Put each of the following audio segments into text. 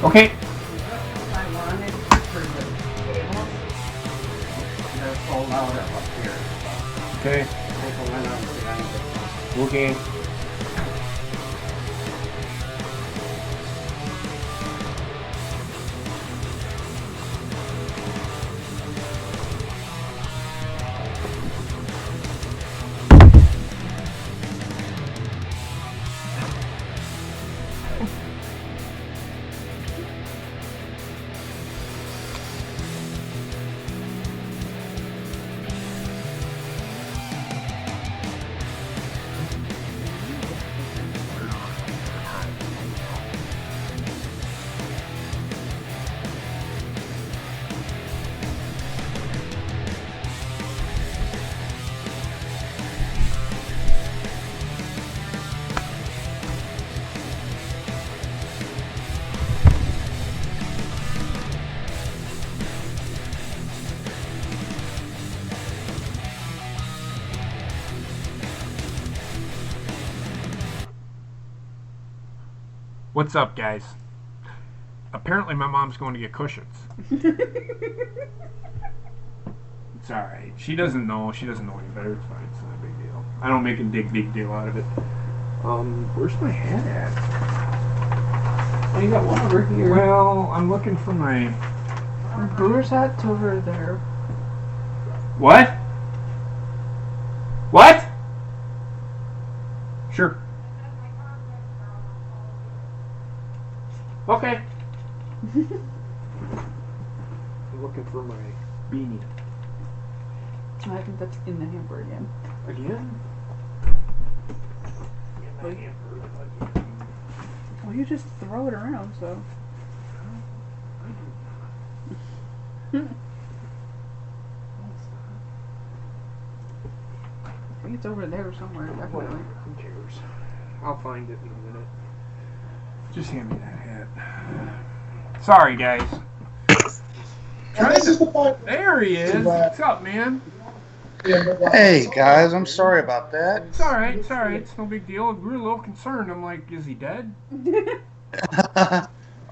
Okay. I wanted for the tables. They're sold out up here. Okay. People went up to Okay. What's up, guys? Apparently my mom's going to get cushions. It's alright. She doesn't know. She doesn't know any better. It's fine. It's not a big deal. I don't make a big deal out of it. Where's my hat at? Oh, you got one over here. Well, I'm looking for my... Brewer's hat's over there. What? What? Sure. Okay. I'm looking for my beanie. I think that's in the hamper again. Again? Well, you just throw it around, so. I think it's over there somewhere, definitely. Who cares? I'll find it in a minute. Just hand me that hat. Sorry, guys. There he is. What's up, man? Hey, guys. I'm sorry about that. It's alright. It's alright. It's no big deal. We were a little concerned. I'm like, is he dead?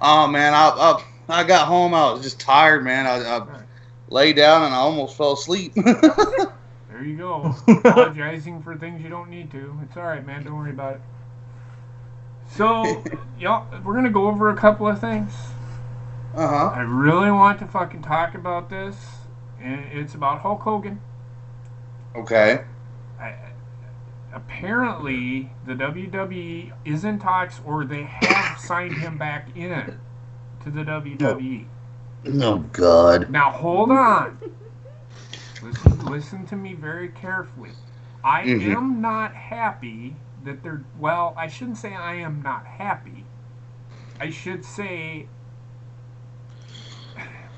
Oh, man. I got home. I was just tired, man. I lay down and I almost fell asleep. There you go. Apologizing for things you don't need to. It's alright, man. Don't worry about it. So, y'all, we're going to go over a couple of things. Uh-huh. I really want to fucking talk about this. And it's about Hulk Hogan. Okay. Apparently, the WWE is in talks, or they have signed him back in to the WWE. Oh, God. Now, hold on. Listen to me very carefully. I am not happy that they're... Well, I shouldn't say I am not happy. I should say,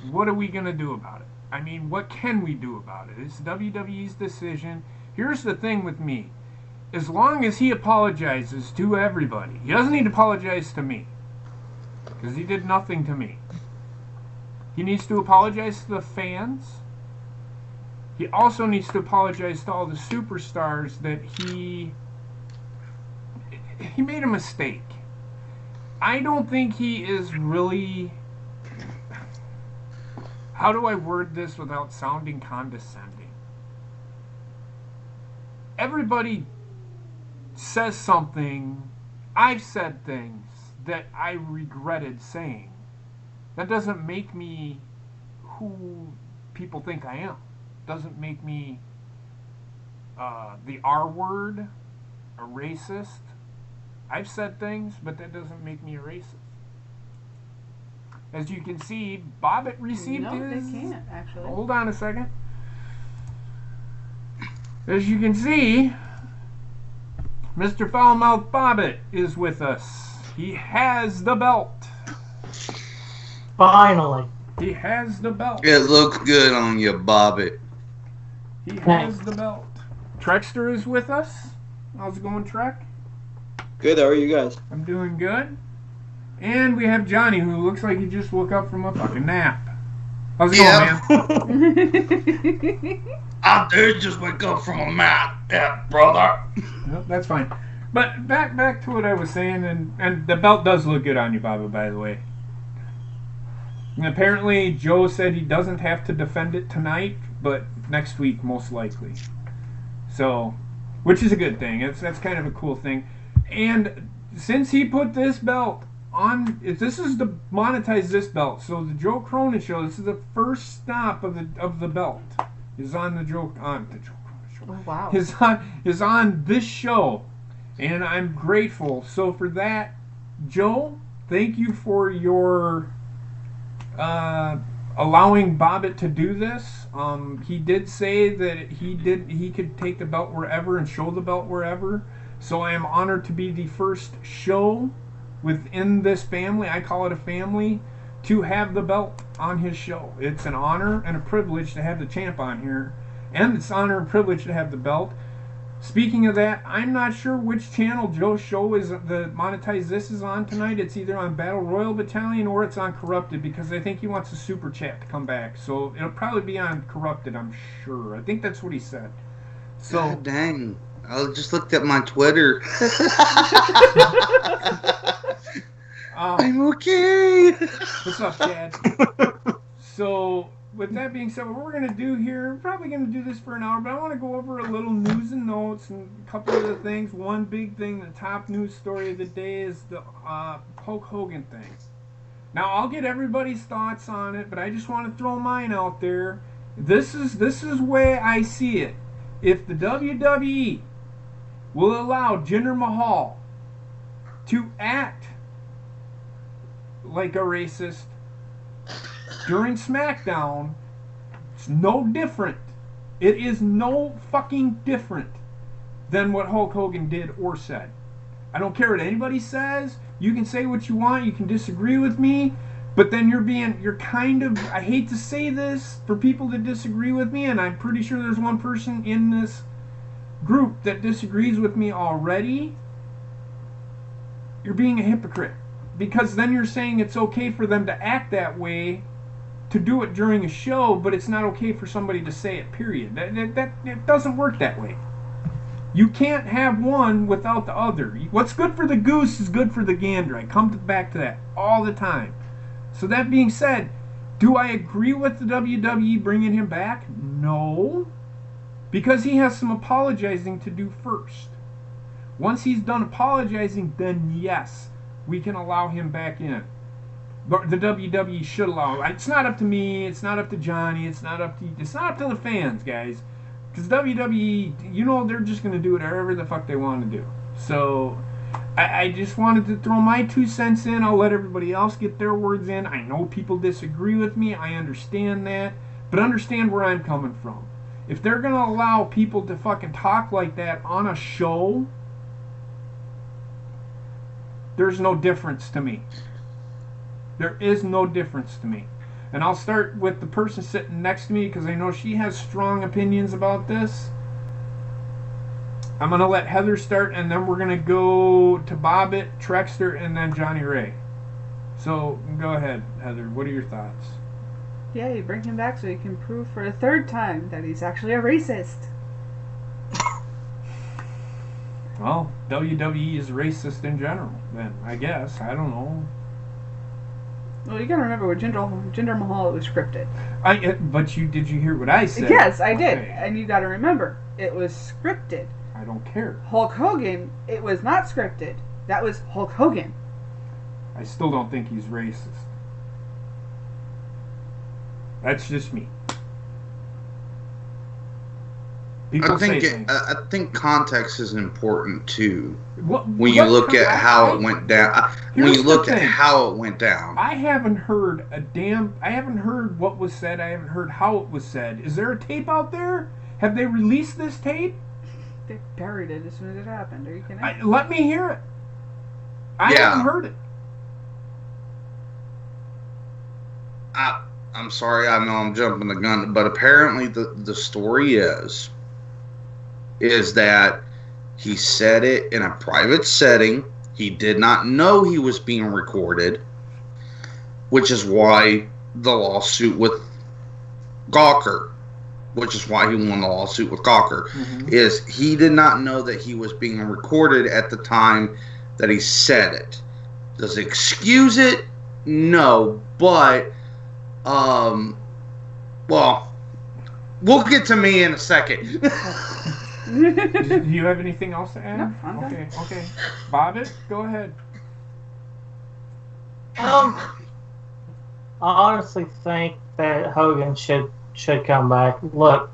what are we going to do about it? I mean, what can we do about it? It's WWE's decision. Here's the thing with me. As long as he apologizes to everybody, he doesn't need to apologize to me, because he did nothing to me. He needs to apologize to the fans. He also needs to apologize to all the superstars that he made a mistake. I don't think he is really... How do I word this without sounding condescending? Everybody says something, I've said things that I regretted saying. That doesn't make me who people think I am. Doesn't make me the R word, a racist. I've said things, but that doesn't make me a racist. As you can see, Bobbitt received his... No, they can't, actually. Hold on a second. As you can see, Mr. Foulmouth Bobbitt is with us. He has the belt. Finally. He has the belt. It looks good on you, Bobbitt. He has the belt. Trexter is with us. How's it going, Trek? Good, how are you guys? I'm doing good. And we have Johnny, who looks like he just woke up from a fucking nap. How's it going, man? I did just wake up from a nap, brother. Nope, that's fine. But back to what I was saying, and the belt does look good on you, Baba, by the way. And apparently, Joe said he doesn't have to defend it tonight, but next week, most likely. So, which is a good thing. That's kind of a cool thing. And since he put this belt on, this is to monetize this belt. So the Joe Cronin show, this is the first stop of the belt. Is on the Joe Cronin show. Oh, wow. Is on this show. And I'm grateful. So for that, Joe, thank you for your allowing Bobbitt to do this. He did say that he could take the belt wherever and show the belt wherever. So I am honored to be the first show within this family, I call it a family, to have the belt on his show. It's an honor and a privilege to have the champ on here. And it's an honor and privilege to have the belt. Speaking of that, I'm not sure which channel Joe's show is the Monetize This is on tonight. It's either on Battle Royal Battalion or it's on Corrupted, because I think he wants a super chat to come back. So it'll probably be on Corrupted, I'm sure. I think that's what he said. So God dang. I just looked at my Twitter. I'm okay. What's up, Chad? So with that being said, what we're going to do here, we're probably going to do this for an hour, but I want to go over a little news and notes and a couple of the things. One big thing, the top news story of the day is the Hulk Hogan thing. Now, I'll get everybody's thoughts on it, but I just want to throw mine out there. This is way I see it. If the WWE will allow Jinder Mahal to act like a racist during SmackDown, it's no different. It is no fucking different than what Hulk Hogan did or said. I don't care what anybody says. You can say what you want. You can disagree with me. But then you're kind of, I hate to say this for people that disagree with me, and I'm pretty sure there's one person in this group that disagrees with me already. You're being a hypocrite. Because then you're saying it's okay for them to act that way, to do it during a show, but it's not okay for somebody to say it, period. It doesn't work that way. You can't have one without the other. What's good for the goose is good for the gander. I come back to that all the time. So that being said, do I agree with the WWE bringing him back? No. Because he has some apologizing to do first. Once he's done apologizing, then yes, we can allow him back in. The WWE should allow him. It's not up to me. It's not up to Johnny. It's not up to the fans, guys. Because WWE, they're just going to do whatever the fuck they want to do. So I just wanted to throw my 2 cents in. I'll let everybody else get their words in. I know people disagree with me. I understand that. But understand where I'm coming from. If they're going to allow people to fucking talk like that on a show, there's no difference to me. There is no difference to me. And I'll start with the person sitting next to me because I know she has strong opinions about this. I'm going to let Heather start, and then we're going to go to Bobbitt, Trexter, and then Johnny Ray. So go ahead, Heather. What are your thoughts? Yeah, you bring him back so he can prove for a 3rd time that he's actually a racist. Well, WWE is racist in general, then, I guess. I don't know. Well, you gotta remember, with Jinder Mahal, it was scripted. But did you hear what I said? Yes, I did. Okay. And you gotta remember, it was scripted. I don't care. Hulk Hogan, it was not scripted. That was Hulk Hogan. I still don't think he's racist. That's just me. People say things. I think context is important too. When you look at how it went down. When you look at how it went down. I haven't heard what was said. I haven't heard how it was said. Is there a tape out there? Have they released this tape? They buried it as soon as it happened. Are you kidding? Let me hear it. I haven't heard it. I'm sorry, I know I'm jumping the gun, but apparently the story is that he said it in a private setting. He did not know he was being recorded, which is why the lawsuit with Gawker, which is why he won the lawsuit with Gawker, is he did not know that he was being recorded at the time that he said it. Does it excuse it? No, but Well, we'll get to me in a second. Do you have anything else to add? No, I'm done. Okay. Bobbitt, go ahead. I honestly think that Hogan should come back. Look,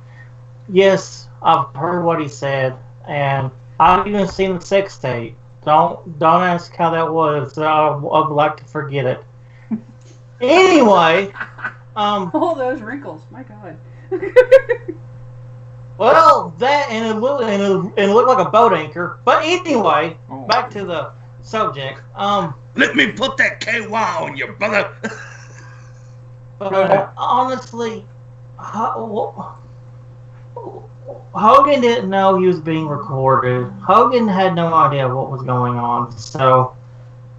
yes, I've heard what he said, and I've even seen the sex tape. Don't ask how that was. I would like to forget it. Anyway, All those wrinkles, my God. well, that and it looked like a boat anchor. But anyway, back to the subject. Let me put that KY on you, brother. But honestly, Hogan didn't know he was being recorded. Hogan had no idea what was going on. So,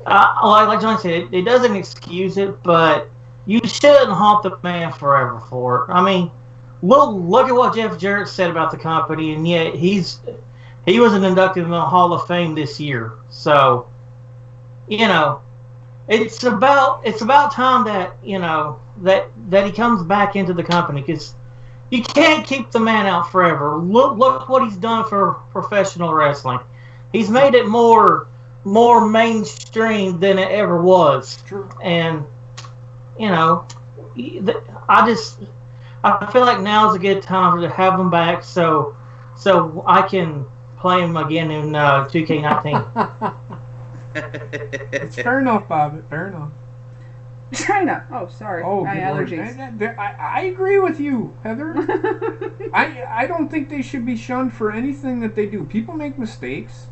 like Johnny said, it doesn't excuse it, but you shouldn't haunt the man forever for it. I mean, look at what Jeff Jarrett said about the company, and yet he wasn't inducted in the Hall of Fame this year. So, it's about time that that he comes back into the company, because you can't keep the man out forever. Look what he's done for professional wrestling. He's made it more mainstream than it ever was. True. And I feel like now's a good time to have him back, so I can play him again in 2K19. It's fair enough, Bobbitt. Fair enough. China. Oh, sorry. Oh, my good allergies. Lord. I agree with you, Heather. I don't think they should be shunned for anything that they do. People make mistakes,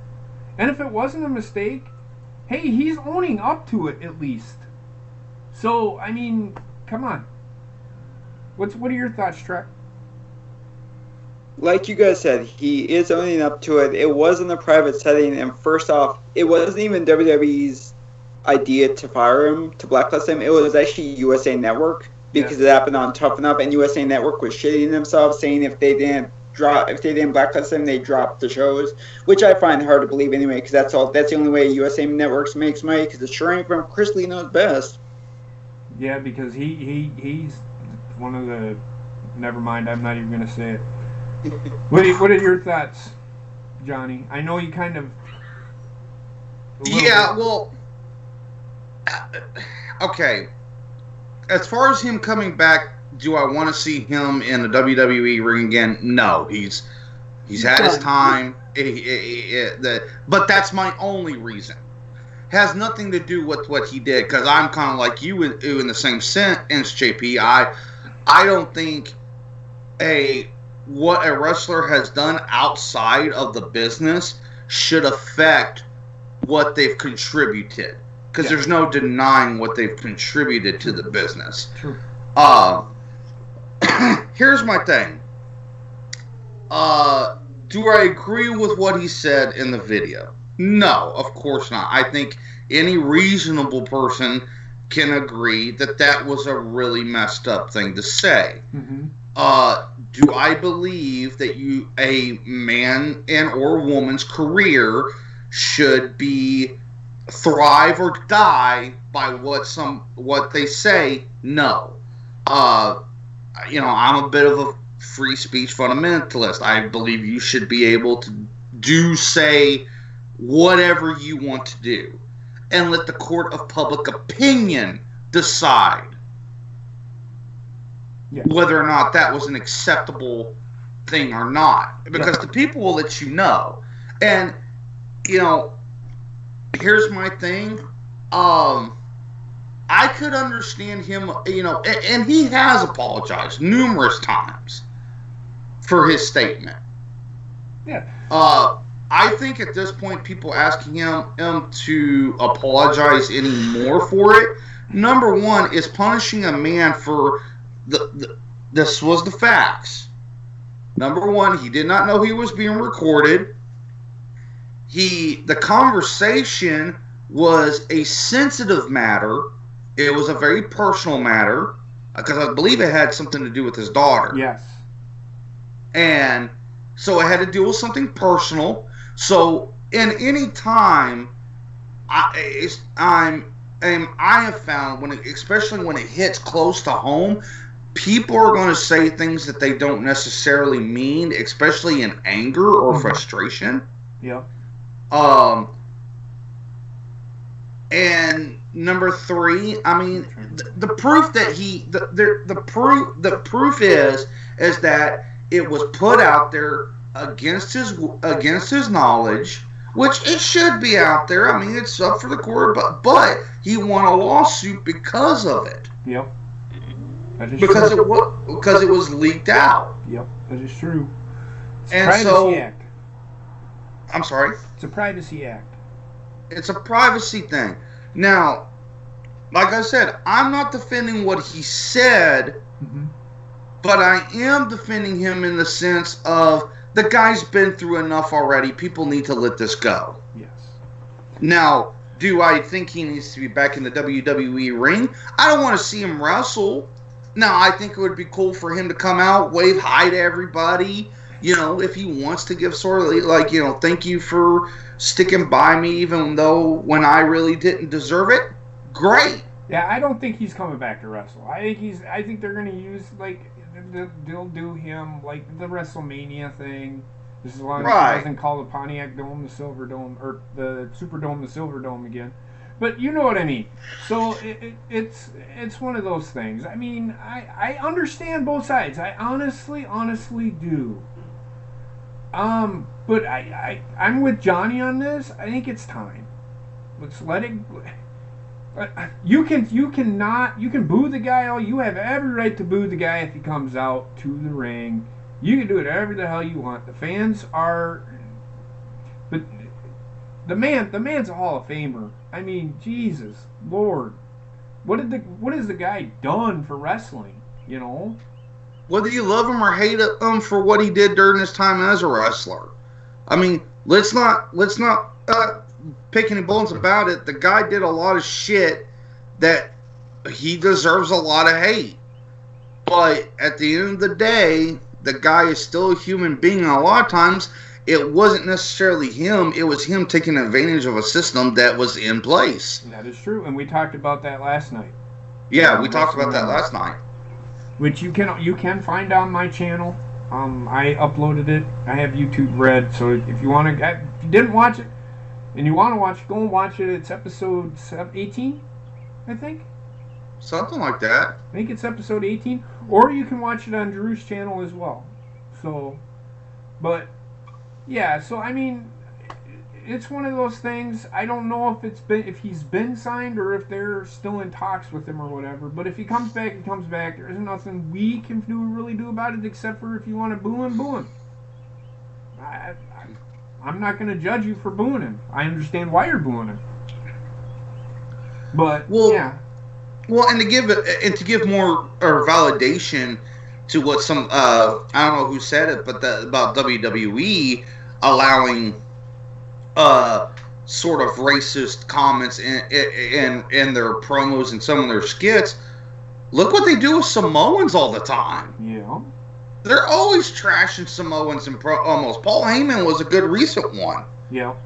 and if it wasn't a mistake, hey, he's owning up to it at least. So, I mean, come on. What are your thoughts, Trek? Like you guys said, he is owning up to it. It was in a private setting, and first off, it wasn't even WWE's idea to fire him, to blacklist him. It was actually USA Network, because it happened on Tough Enough, and USA Network was shitting themselves, saying if they didn't blacklist him, they dropped the shows, which I find hard to believe anyway, because that's the only way USA Networks makes money, because it sure ain't from Chris Lee knows best. Yeah, because he's one of the... Never mind, I'm not even going to say it. What are your thoughts, Johnny? I know you kind of... Yeah, well... Okay. As far as him coming back, do I want to see him in the WWE ring again? No. He's had his time. But that's my only reason. Has nothing to do with what he did, because I'm kind of like you in the same sense, JP. I don't think what a wrestler has done outside of the business should affect what they've contributed, because there's no denying what they've contributed to the business. True. Here's my thing. Do I agree with what he said in the video? No, of course not. I think any reasonable person can agree that was a really messed up thing to say. Mm-hmm. Do I believe that a man and or woman's career should be thrive or die by what they say? No. I'm a bit of a free speech fundamentalist. I believe you should be able to say whatever you want to do, and let the court of public opinion decide whether or not that was an acceptable thing or not. Because the people will let you know. And, here's my thing. I could understand him, and he has apologized numerous times for his statement. Yeah. I think at this point, people asking him to apologize any more for it, number one, is punishing a man for this was the facts. Number one, he did not know he was being recorded. The conversation was a sensitive matter. It was a very personal matter, because I believe it had something to do with his daughter. Yes. And so it had to do with something personal. So in any time I'm I have found especially when it hits close to home, people are going to say things that they don't necessarily mean, especially in anger or frustration. Yeah. And number 3, I mean, the proof that the proof is that it was put out there against his knowledge, which it should be out there. I mean, it's up for the court, but he won a lawsuit because of it. Yep. That is because true. Because it was leaked out. Yep, that is true. It's and a privacy act. I'm sorry? It's a privacy act. It's a privacy thing. Now, like I said, I'm not defending what he said, but I am defending him in the sense of the guy's been through enough already. People need to let this go. Yes. Now, do I think he needs to be back in the WWE ring? I don't want to see him wrestle. Now, I think it would be cool for him to come out, wave hi to everybody. You know, if he wants to give sort of like, you know, thank you for sticking by me, even though when I really didn't deserve it. Great. Yeah, I don't think he's coming back to wrestle. I think they're going to use, like, they'll do him like the WrestleMania thing. As long as he doesn't call the Pontiac Dome the Silver Dome, or the Superdome the Silver Dome again. But you know what I mean. So it's one of those things. I mean, I understand both sides. I honestly do. But I'm with Johnny on this. I think it's time. Let's let it. You can boo the guy all. You have every right to boo the guy if he comes out to the ring. You can do whatever the hell you want. The fans are. But the man's a Hall of Famer. I mean, Jesus Lord, what has the guy done for wrestling? You know. Whether you love him or hate him for what he did during his time as a wrestler, I mean, let's not pick any bones about it. The guy did a lot of shit that he deserves a lot of hate. But at the end of the day, the guy is still a human being, and a lot of times it wasn't necessarily him. It was him taking advantage of a system that was in place. That is true, and we talked about that last night. Yeah, we talked about that last night. Which you can find on my channel. I uploaded it. I have YouTube Red, so if you want to, if you didn't watch it and you want to watch it, go and watch it. It's episode 18, I think. Something like that. I think it's episode 18, or you can watch it on Drew's channel as well. So, but yeah, so I mean, it's one of those things. I don't know if he's been signed or if they're still in talks with him or whatever. But if he comes back, he comes back. There isn't nothing we can really do about it, except for if you want to boo him, boo him. I'm not going to judge you for booing him. I understand why you're booing him. But yeah. Well, and to give more or validation to what some I don't know who said it, but about WWE allowing sort of racist comments in their promos and some of their skits. Look what they do with Samoans all the time. Yeah. They're always trashing Samoans and promos. Paul Heyman was a good recent one. Yeah.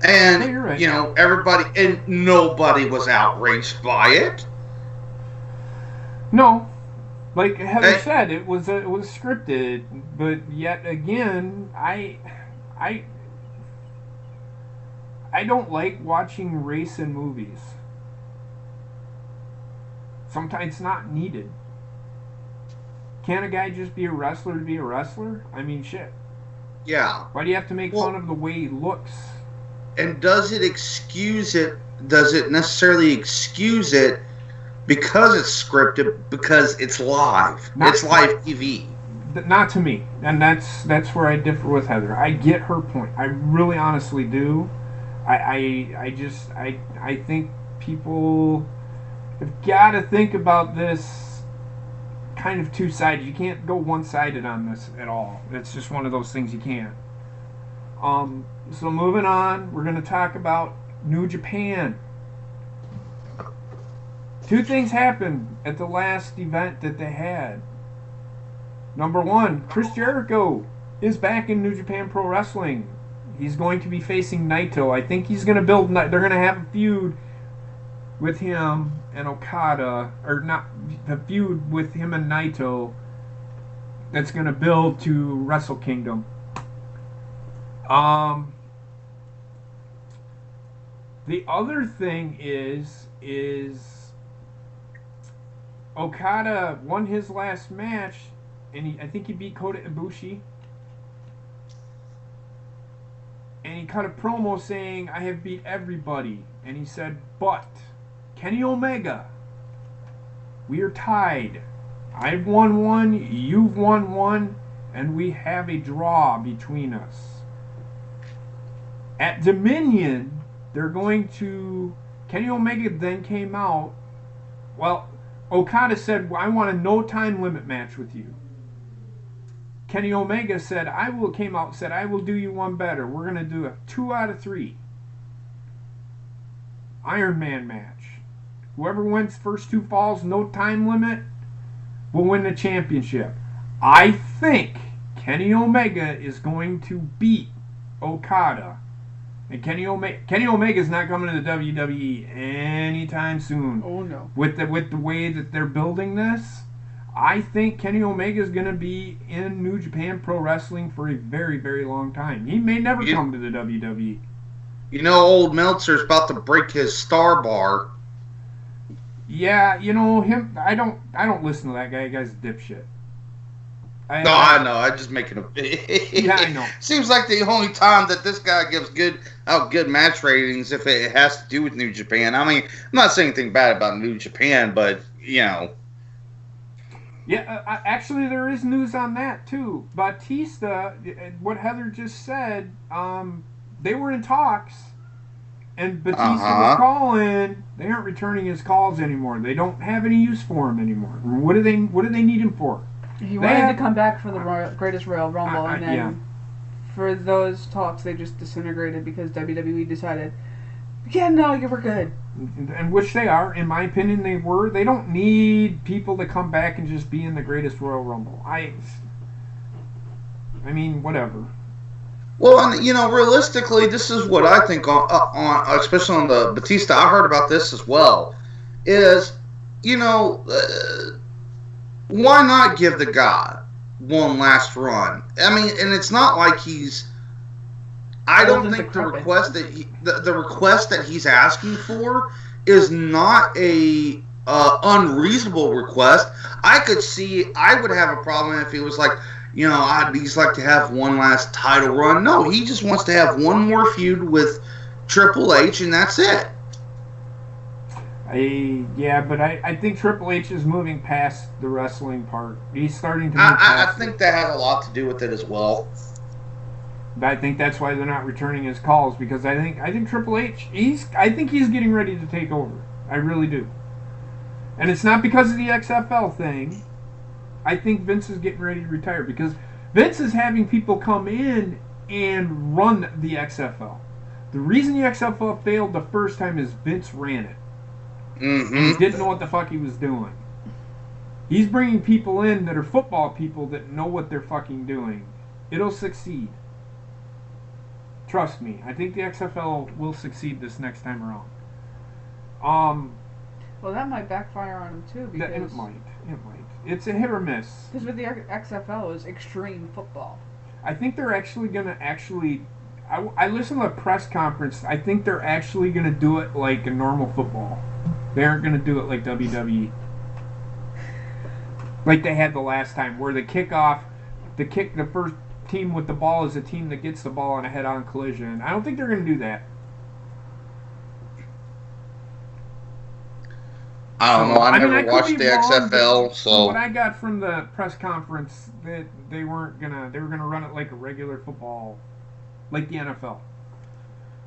And, yeah, you're right. You know, everybody, and nobody was outraged by it. No. Like Heather said, it was scripted, but yet again, I don't like watching race in movies. Sometimes it's not needed. Can't a guy just be a wrestler to be a wrestler? I mean, shit. Yeah. Why do you have to make fun of the way he looks? And does it excuse it? Does it necessarily excuse it because it's scripted, because it's live? It's live TV. Not to me. And that's where I differ with Heather. I get her point. I really honestly do. I think people have got to think about this kind of two-sided. You can't go one-sided on this at all. It's just one of those things you can't. So moving on, we're going to talk about New Japan. Two things happened at the last event that they had. Number one, Chris Jericho is back in New Japan Pro Wrestling. He's going to be facing Naito. I think he's going to they're going to have a feud with him and Okada, or not the feud with him and Naito, that's going to build to Wrestle Kingdom. The other thing is Okada won his last match, and I think he beat Kota Ibushi. And he cut a promo saying, I have beat everybody. And he said, but Kenny Omega, we are tied. I've won one, you've won one, and we have a draw between us. At Dominion, they're going to... Kenny Omega then came out. Well, Okada said, I want a no time limit match with you. Kenny Omega said, I will do you one better. We're going to do a 2 out of 3 Iron Man match. Whoever wins first 2 falls, no time limit, will win the championship. I think Kenny Omega is going to beat Okada. And Kenny Omega is not coming to the WWE anytime soon. Oh no. With the way that they're building this, I think Kenny Omega is going to be in New Japan Pro Wrestling for a very, very long time. He may never come to the WWE. You know, old Meltzer's about to break his star bar. Yeah, you know him. I don't listen to that guy. That guy's a dipshit. I know. I'm just making a. Yeah, I know. Seems like the only time that this guy gives good match ratings if it has to do with New Japan. I mean, I'm not saying anything bad about New Japan, but you know. Yeah, actually, there is news on that too. Batista, what Heather just said, they were in talks, and Batista was calling. They aren't returning his calls anymore. They don't have any use for him anymore. What do they need him for? He wanted to come back for the Greatest Royal Rumble, and then for those talks, they just disintegrated because WWE decided, yeah, no, we're good. And which they are, in my opinion, they were. They don't need people to come back and just be in the Greatest Royal Rumble. I mean, whatever. Well, and you know, realistically, this is what I think on especially on the Batista. I heard about this as well. Is you know. Why not give the guy one last run? I mean, and it's not like he's. I don't think the request that he's asking for is not a unreasonable request. I would have a problem if he was like, you know, I'd just like to have one last title run. No, he just wants to have one more feud with Triple H, and that's it. But I think Triple H is moving past the wrestling part. He's starting to move I think that has a lot to do with it as well. But I think that's why they're not returning his calls, because I think Triple H, I think he's getting ready to take over. I really do. And it's not because of the XFL thing. I think Vince is getting ready to retire because Vince is having people come in and run the XFL. The reason the XFL failed the first time is Vince ran it. Mm-hmm. He didn't know what the fuck he was doing. He's bringing people in that are football people that know what they're fucking doing. It'll succeed. Trust me. I think the XFL will succeed this next time around. Well, that might backfire on him too, because it might. It's a hit or miss. Because with the XFL is extreme football. I think they're actually gonna I listened to a press conference. I think they're actually gonna do it like a normal football. They aren't gonna do it like WWE, like they had the last time, where the first team with the ball is the team that gets the ball on a head-on collision. I don't think they're gonna do that. I don't know. I never watched the XFL, so what I got from the press conference that they were gonna run it like a regular football, like the NFL.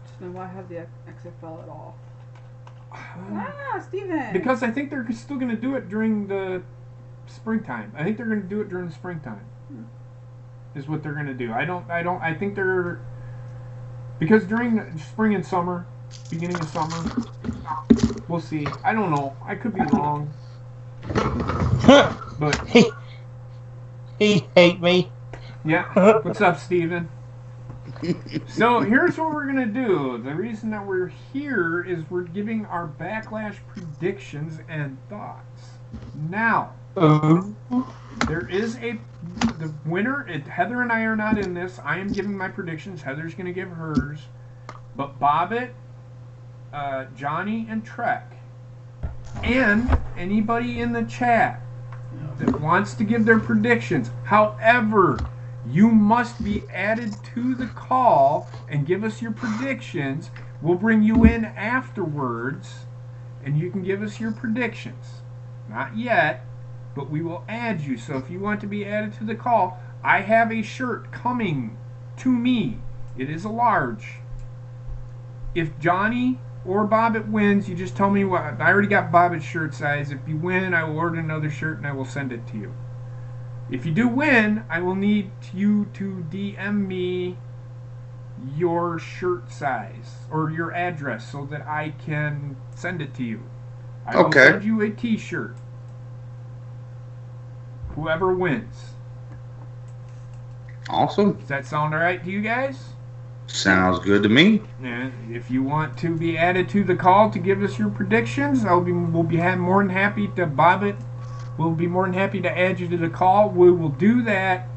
So then why have the XFL at all? Steven! Because I think they're still gonna do it during the springtime. I think they're gonna do it during the springtime. Is what they're gonna do. I think they're, because during the spring and summer, beginning of summer, we'll see. I don't know. I could be wrong. But he hate me. Yeah. What's up, Steven? So here's what we're gonna do. The reason that we're here is we're giving our Backlash predictions and thoughts. Now, there is the winner. Heather and I are not in this. I am giving my predictions. Heather's gonna give hers. But Bobbitt, Johnny, and Trek, and anybody in the chat that wants to give their predictions. However, you must be added to the call and give us your predictions. We'll bring you in afterwards, and you can give us your predictions. Not yet, but we will add you. So if you want to be added to the call, I have a shirt coming to me. It is a large. If Johnny or Bobbitt wins, you just tell me what. I already got Bobbitt's shirt size. If you win, I will order another shirt and I will send it to you. If you do win, I will need you to DM me your shirt size or your address so that I can send it to you. I will send you a t-shirt. Whoever wins. Awesome. Does that sound alright to you guys? Sounds good to me. And if you want to be added to the call to give us your predictions, we'll be more than happy to Bobbitt. We'll be more than happy to add you to the call. We will do that.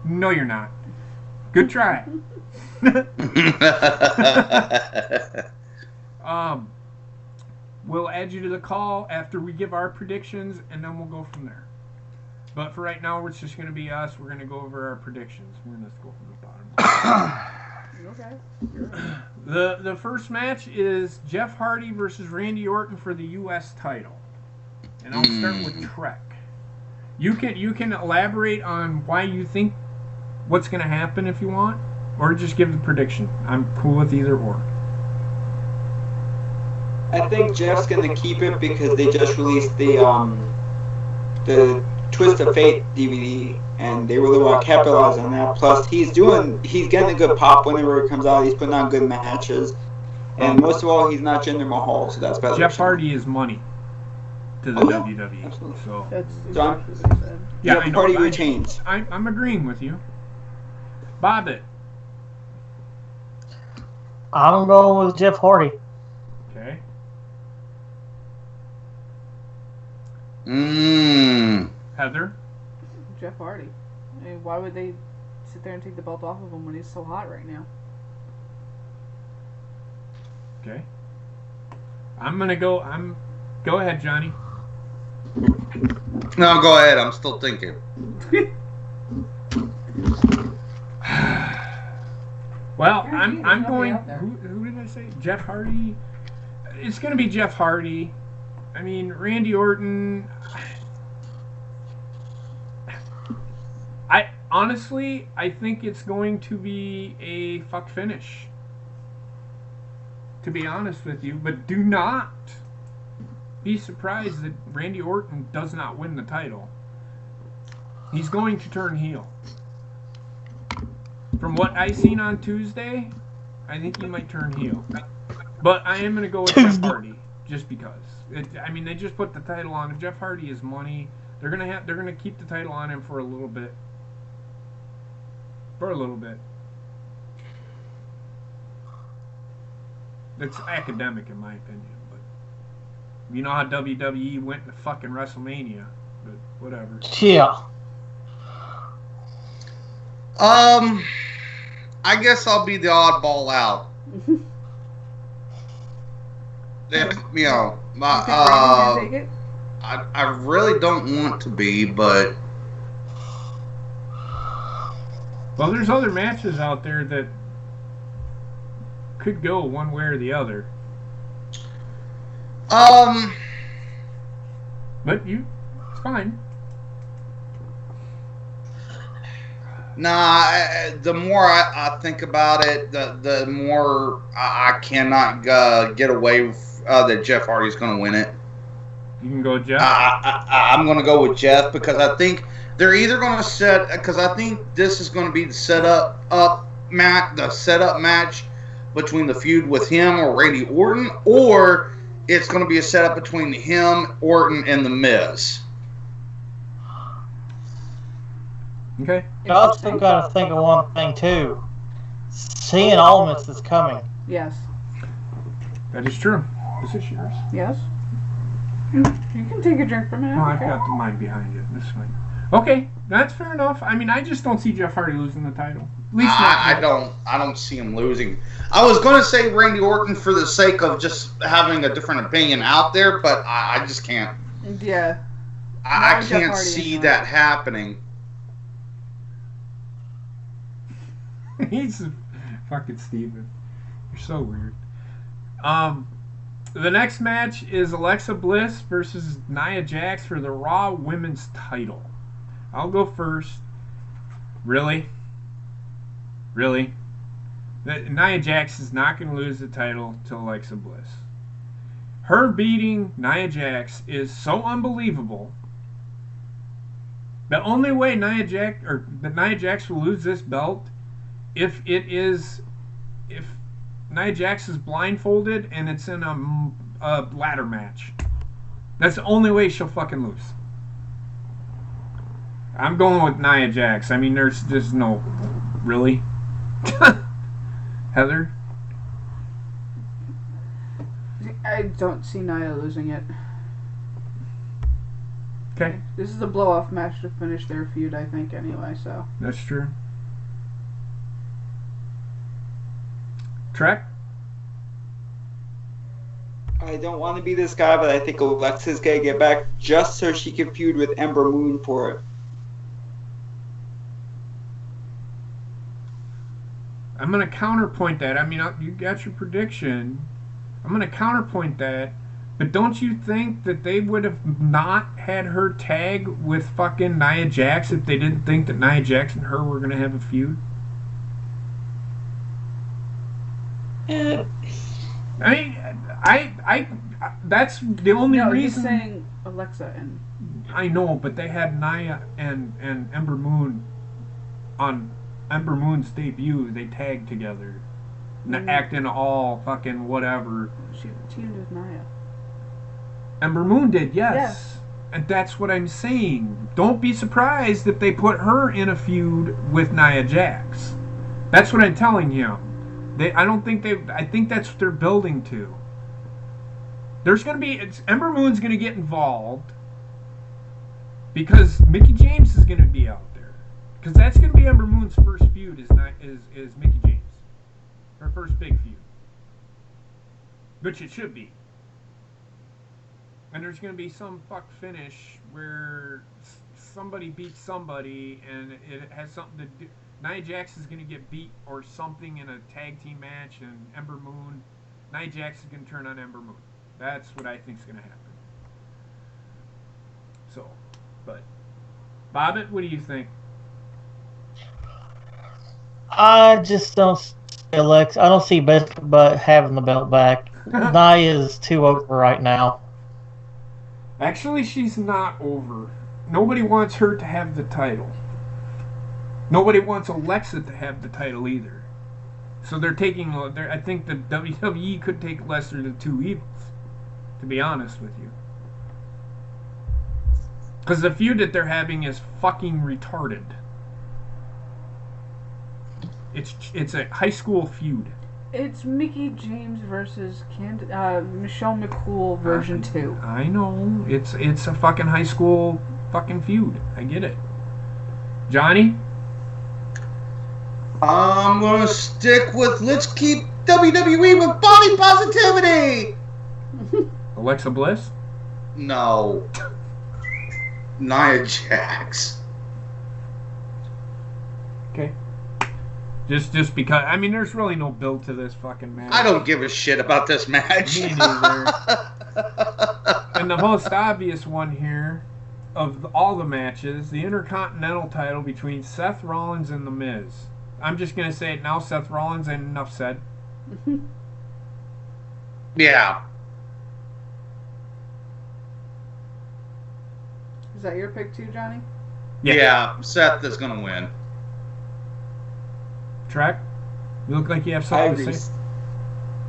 No, you're not. Good try. We'll add you to the call after we give our predictions, and then we'll go from there. But for right now, it's just going to be us. We're going to go over our predictions. We're going to go from the bottom. Okay. The first match is Jeff Hardy versus Randy Orton for the U.S. title. And I'll start with Trek. You can elaborate on why you think what's going to happen if you want, or just give the prediction. I'm cool with either or. I think Jeff's going to keep it because they just released the Twist of Fate DVD, and they really want to capitalize on that. Plus, he's getting a good pop whenever it comes out. He's putting on good matches, and most of all, he's not Jinder Mahal, so that's better. Jeff Hardy is money to the WWE. Absolutely. So That's exactly what he said. yeah, Jeff Hardy retains. I'm agreeing with you. Bobbitt. I'm going with Jeff Hardy. Okay. Heather. Jeff Hardy. I mean, why would they sit there and take the belt off of him when he's so hot right now? Okay. Go ahead, Johnny. No, go ahead. I'm still thinking. Well, I'm going. Who did I say? Jeff Hardy. It's going to be Jeff Hardy. I mean, Randy Orton. I think it's going to be a fuck finish. To be honest with you, but do not be surprised that Randy Orton does not win the title. He's going to turn heel. From what I seen on Tuesday, I think he might turn heel. But I am going to go with Jeff Hardy just because. They just put the title on him. Jeff Hardy is money. They're gonna keep the title on him for a little bit. It's academic in my opinion, but you know how WWE went to fucking WrestleMania, but whatever. Yeah. I guess I'll be the oddball out. I really don't want to be, but well, there's other matches out there that could go one way or the other. But it's fine. Nah, the more I think about it, the more I cannot get away that Jeff Hardy's going to win it. You can go with Jeff? I'm going to go with Jeff because I think they're either going to because I think this is going to be the setup match between the feud with him or Randy Orton, or it's going to be a setup between him, Orton, and The Miz. Okay. You also got to think of one thing, too. Seeing Almas is coming. Yes. That is true. Is this yours? Yes. You can take a drink from it. No, I've got the mine behind you. This one. Okay, that's fair enough. I mean, I just don't see Jeff Hardy losing the title. At least I don't see him losing. I was going to say Randy Orton for the sake of just having a different opinion out there, but I just can't. Yeah. I can't see that happening. He's fucking Steven. You're so weird. The next match is Alexa Bliss versus Nia Jax for the Raw Women's title. I'll go first. Really? Nia Jax is not going to lose the title to Alexa Bliss. Her beating Nia Jax is so unbelievable. The only way Nia Jax will lose this belt if Nia Jax is blindfolded and it's in a ladder match. That's the only way she'll fucking lose. I'm going with Nia Jax. I mean, there's no... Really? Heather? I don't see Nia losing it. Okay. This is a blow-off match to finish their feud, I think, anyway, so... That's true. Trek? I don't want to be this guy, but I think Alexa's going to get back just so she can feud with Ember Moon for it. I'm going to counterpoint that. I mean, you got your prediction. I'm going to counterpoint that. But don't you think that they would have not had her tag with fucking Nia Jax if they didn't think that Nia Jax and her were going to have a feud? I mean, I that's the only reason. He's saying Alexa and... I know, but they had Nia and Ember Moon on Ember Moon's debut. They tagged together, acting all fucking whatever. She teamed with Nia. Ember Moon did, yes. And that's what I'm saying. Don't be surprised if they put her in a feud with Nia Jax. That's what I'm telling you. I think that's what they're building to. There's going to be... Ember Moon's going to get involved because Mickie James is going to be out there. Because that's going to be Ember Moon's first feud is Mickie James. Her first big feud. Which it should be. And there's going to be some fuck finish where somebody beats somebody and it has something to do... Nia Jax is going to get beat or something in a tag team match, and Nia Jax is going to turn on Ember Moon. That's what I think is going to happen. So, but Bobbitt, what do you think? I just don't see Alexa. I don't see Beth but having the belt back. Nia is too over right now. Actually, she's not over. Nobody wants her to have the title. Nobody wants Alexa to have the title either. So they're taking... I think the WWE could take lesser than two evils, to be honest with you. Because the feud that they're having is fucking retarded. It's a high school feud. It's Mickie James versus Michelle McCool version 2. I know. It's a fucking high school fucking feud. I get it. Johnny? I'm going to stick with let's keep WWE with body positivity. Alexa Bliss? No. Nia Jax. Okay. Just because, I mean, there's really no build to this fucking match. I don't give a shit about this match. Me neither. And the most obvious one here of all the matches, the Intercontinental title between Seth Rollins and The Miz. I'm just going to say it now, Seth Rollins, and enough said. Yeah. Is that your pick too, Johnny? Yeah, Seth is going to win. Track? You look like you have I something agree. to say.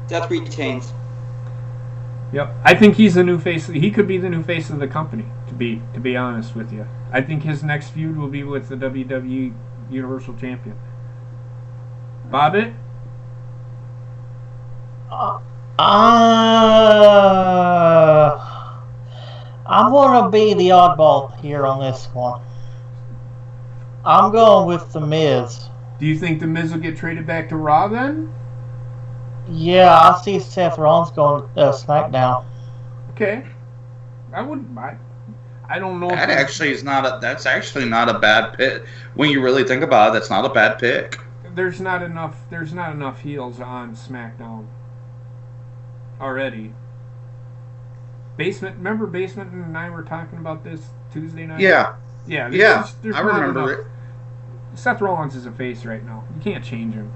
Seth retains. Yep. I think he's the new face. He could be the new face of the company, to be honest with you. I think his next feud will be with the WWE Universal Champion. Bobbitt? I'm going to be the oddball here on this one. I'm going with The Miz. Do you think The Miz will get traded back to Raw then? Yeah, I see Seth Rollins going to SmackDown. Okay. I wouldn't. I don't know. That actually is not a. That's actually not a bad pick. When you really think about it, that's not a bad pick. There's not enough heels on SmackDown already. Remember Basement and I were talking about this Tuesday night? Yeah. Yeah. There's I remember it. Seth Rollins is a face right now. You can't change him.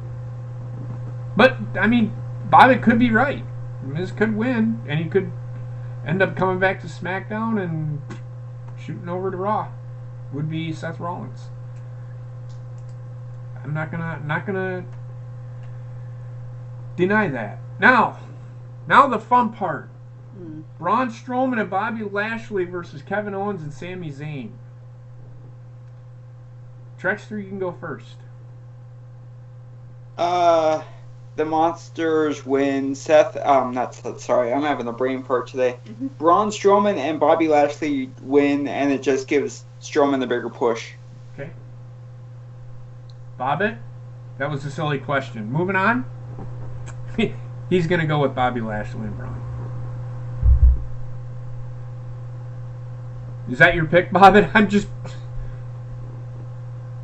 But, I mean, Bobbitt could be right. Miz could win, and he could end up coming back to SmackDown and shooting over to Raw. Would be Seth Rollins. I'm not gonna deny that. Now the fun part. Braun Strowman and Bobby Lashley versus Kevin Owens and Sami Zayn. Trexter, you can go first. The Monsters win. Not Seth, sorry, I'm having a brain fart today. Braun Strowman and Bobby Lashley win, and it just gives Strowman the bigger push. Okay. Bobbitt? That was a silly question. Moving on. He's going to go with Bobby Lashley and Braun. Is that your pick, Bobbitt? I'm just...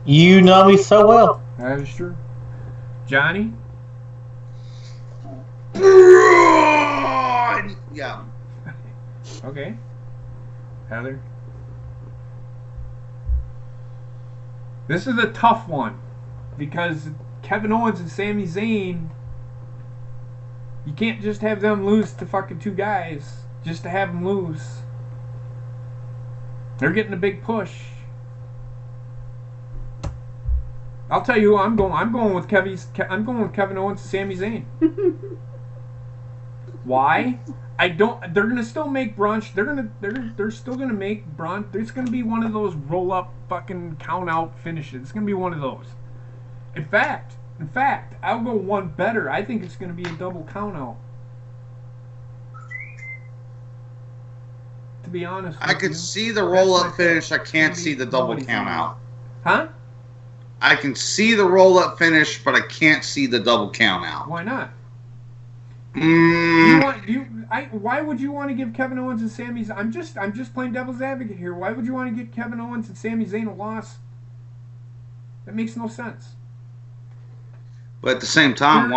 You know me so well. That is true. Johnny? Yeah. Okay. Heather? This is a tough one because Kevin Owens and Sami Zayn, you can't just have them lose to fucking two guys just to have them lose. They're getting a big push. I'll tell you who I'm going. I'm going with Kevin Owens and Sami Zayn. Why? They're gonna still make Braun. They're still gonna make Braun. There's gonna be one of those roll up fucking count out finishes. It's gonna be one of those. In fact, I'll go one better. I think it's gonna be a double count out. To be honest, I could see the roll up finish. I can't see the double count out. Huh? I can see the roll up finish, but I can't see the double count out. Why not? Why would you want to give Kevin Owens and Sami Zayn? I'm just playing devil's advocate here. Why would you want to give Kevin Owens and Sami Zayn a loss? That makes no sense. But at the same time,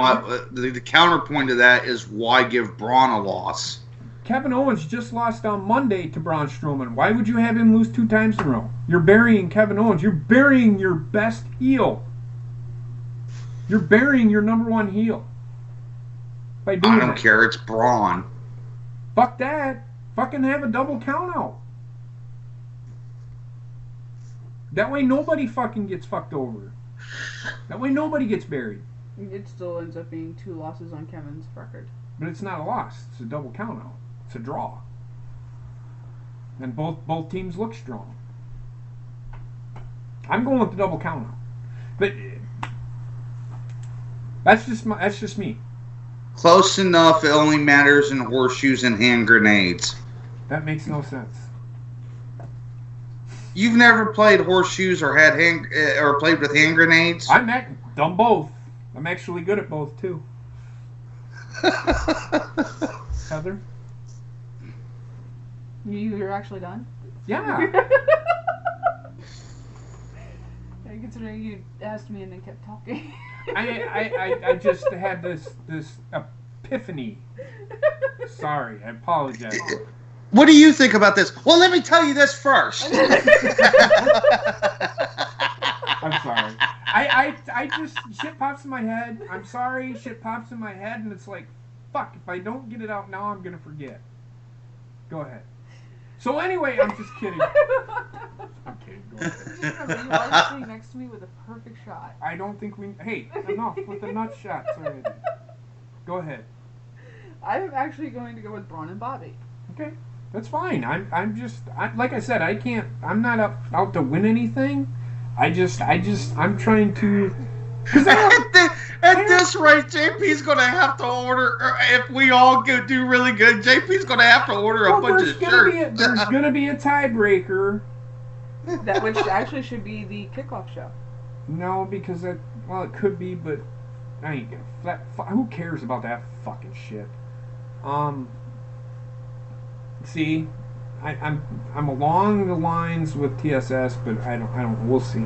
the counterpoint to that is why give Braun a loss? Kevin Owens just lost on Monday to Braun Strowman. Why would you have him lose 2 times in a row? You're burying Kevin Owens. You're burying your best heel. You're burying your number one heel. By doing I don't care. It's Braun. Fuck that. Fucking have a double count out. That way nobody fucking gets fucked over. That way nobody gets buried. It still ends up being 2 losses on Kevin's record. But it's not a loss. It's a double count out. It's a draw. And both teams look strong. I'm going with the double count out. But that's just me. Close enough. It only matters in horseshoes and hand grenades. That makes no sense. You've never played horseshoes or played with hand grenades? Done both. I'm actually good at both too. Heather? You're actually done? Yeah. Considering you asked me and then kept talking. I just had this epiphany. Sorry, I apologize. What do you think about this? Well, let me tell you this first. I'm sorry. I just, shit pops in my head. I'm sorry, shit pops in my head, and it's like, fuck, if I don't get it out now, I'm going to forget. Go ahead. So anyway, I'm just kidding. I'm kidding. Go ahead. You are sitting next to me with a perfect shot. I don't think hey, enough with the nut shots already. Go ahead. I'm actually going to go with Braun and Bobby. Okay. That's fine. Like I said, I'm not out to win anything. I'm trying to. At this rate, JP's going to have to order. If we all do really good, JP's going to have to order a bunch of shirts. There's going to be a tiebreaker. That which actually should be the kickoff show. No, because it could be, but I ain't gonna. Who cares about that fucking shit? See, I'm along the lines with TSS, but I don't. We'll see.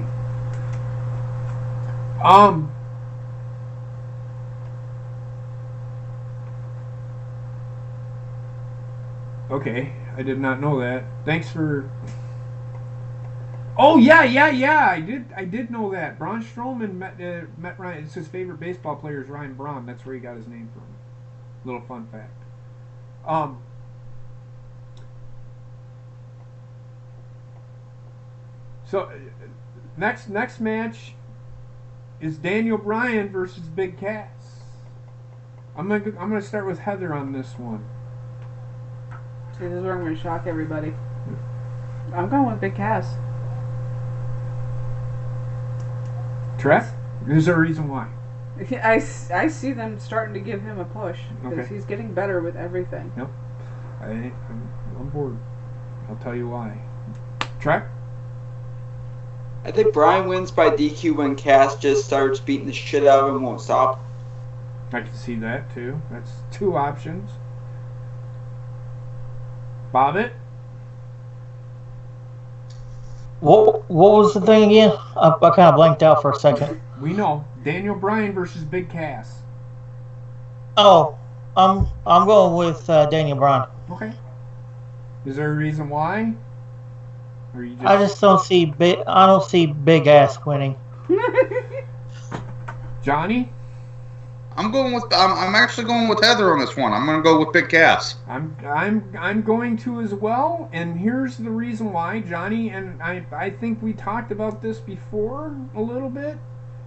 Okay, I did not know that. Thanks for. Oh yeah. I did know that. Braun Strowman met Ryan. It's his favorite baseball player is Ryan Braun. That's where he got his name from. Little fun fact. So next match is Daniel Bryan versus Big Cass. I'm gonna start with Heather on this one. See, this is where I'm gonna shock everybody. I'm going with Big Cass. Trev? Is there a reason why? I see them starting to give him a push because he's getting better with everything. Yep. I'm on board. I'll tell you why. Trev? I think Bryan wins by DQ when Cass just starts beating the shit out of him and won't stop. I can see that too. That's two options. Bobbitt? What was the thing again? I kind of blanked out for a second. We know Daniel Bryan versus Big Cass. Oh, I'm going with Daniel Bryan. Okay. Is there a reason why? Or you I just don't see Big Ass winning. Johnny? I'm actually going with Heather on this one. I'm going to go with Big Cass. I'm going to as well, and here's the reason why, Johnny. And I think we talked about this before a little bit,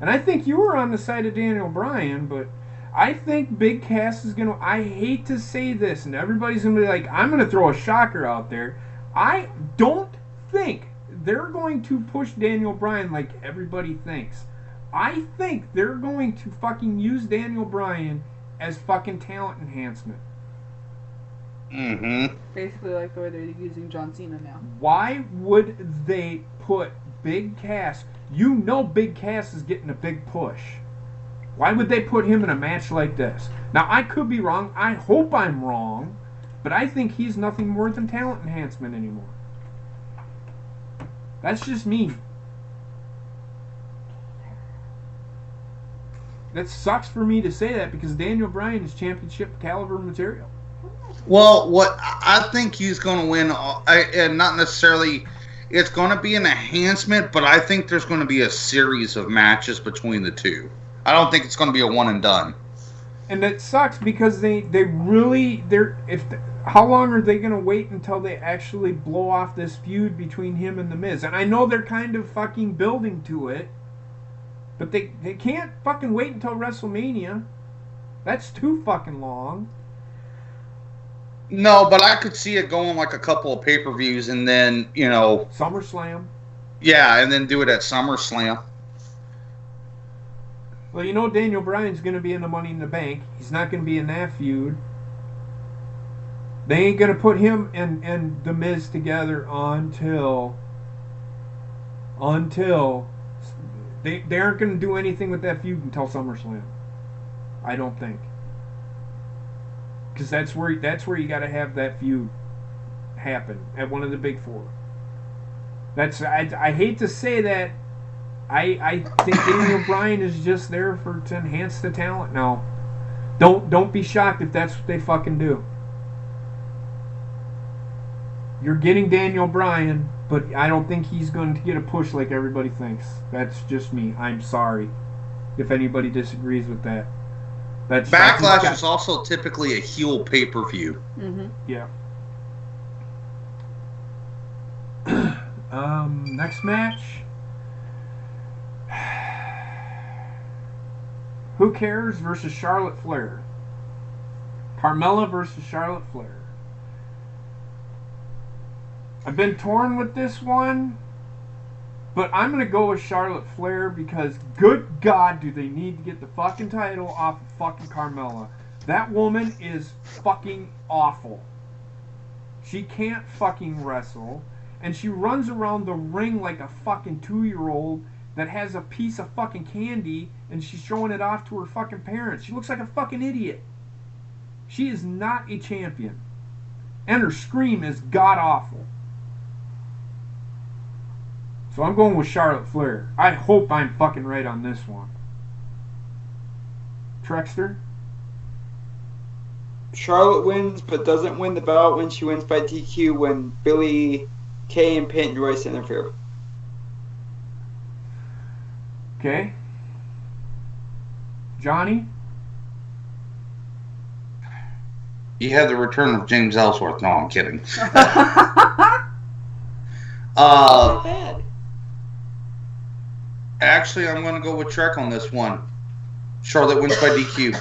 and I think you were on the side of Daniel Bryan, but I think Big Cass is gonna. I hate to say this, and everybody's gonna be like, I'm gonna throw a shocker out there. I don't think they're going to push Daniel Bryan like everybody thinks. I think they're going to fucking use Daniel Bryan as fucking talent enhancement. Mm-hmm. Basically like the way they're using John Cena now. Why would they put Big Cass? You know Big Cass is getting a big push. Why would they put him in a match like this? Now, I could be wrong. I hope I'm wrong. But I think he's nothing more than talent enhancement anymore. That's just me. That sucks for me to say that because Daniel Bryan is championship caliber material. Well, what I think he's going to win, and not necessarily, it's going to be an enhancement, but I think there's going to be a series of matches between the two. I don't think it's going to be a one and done. And that sucks because how long are they going to wait until they actually blow off this feud between him and The Miz? And I know they're kind of fucking building to it, but they can't fucking wait until WrestleMania. That's too fucking long. No, but I could see it going like a couple of pay-per-views and then, SummerSlam. Yeah, and then do it at SummerSlam. Well, Daniel Bryan's going to be in the Money in the Bank. He's not going to be in that feud. They ain't going to put him and The Miz together until they aren't going to do anything with that feud until SummerSlam. I don't think. Because that's where you got to have that feud happen at one of the big four. I hate to say that. I think Daniel Bryan is just there to enhance the talent. No, don't be shocked if that's what they fucking do. You're getting Daniel Bryan, but I don't think he's going to get a push like everybody thinks. That's just me. I'm sorry if anybody disagrees with that. Backlash is also typically a heel pay-per-view. Mm-hmm. Yeah. Next match. Who Cares versus Charlotte Flair. Carmella versus Charlotte Flair. I've been torn with this one, but I'm going to go with Charlotte Flair because, good God, do they need to get the fucking title off of fucking Carmella. That woman is fucking awful. She can't fucking wrestle, and she runs around the ring like a fucking 2-year-old that has a piece of fucking candy, and she's showing it off to her fucking parents. She looks like a fucking idiot. She is not a champion. And her scream is god-awful. So I'm going with Charlotte Flair. I hope I'm fucking right on this one. Trexter? Charlotte wins, but doesn't win the belt when she wins by DQ when Billy Kay and Peyton Royce interfere. Okay. Johnny? You have the return of James Ellsworth. No, I'm kidding. Not bad. Actually, I'm going to go with Trek on this one. Charlotte wins by DQ.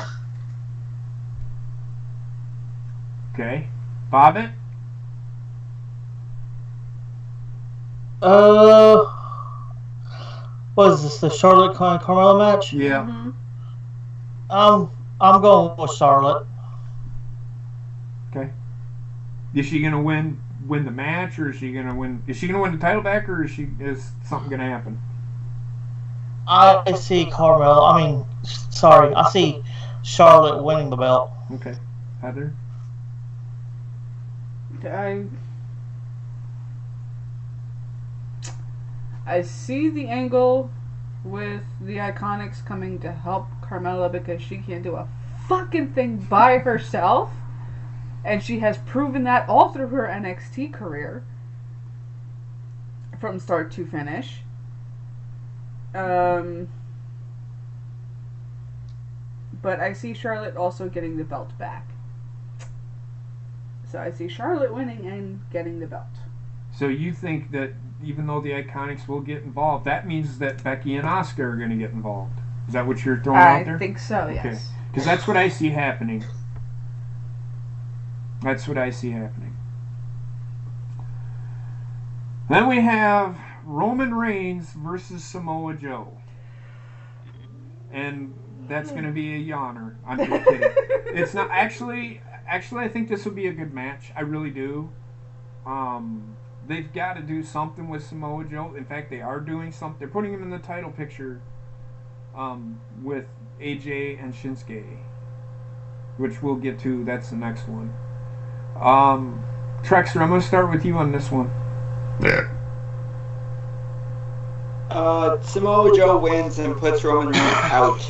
Okay. Bobbitt? What is this, the Charlotte Carmella match? Yeah. Mm-hmm. I'm going with Charlotte. Okay. Is she gonna win the match, or is she gonna win? Is she gonna win the title back, or is something gonna happen? I see Carmella. I see Charlotte winning the belt. Okay. Heather? I see the angle with the Iconics coming to help Carmella because she can't do a fucking thing by herself. And she has proven that all through her NXT career. From start to finish. But I see Charlotte also getting the belt back. So I see Charlotte winning and getting the belt. So you think that even though the Iconics will get involved, that means that Becky and Asuka are going to get involved? Is that what you're throwing out there? I think so, yes. Okay. Because that's what I see happening. That's what I see happening. Then we have Roman Reigns versus Samoa Joe. And that's going to be a yawner. I'm just kidding. It's not actually I think this will be a good match. I really do. They've got to do something with Samoa Joe. In fact, they are doing something. They're putting him in the title picture with AJ and Shinsuke, which we'll get to. That's the next one. Trexter, I'm going to start with you on this one. Yeah. Samoa Joe wins and puts Roman Reigns out.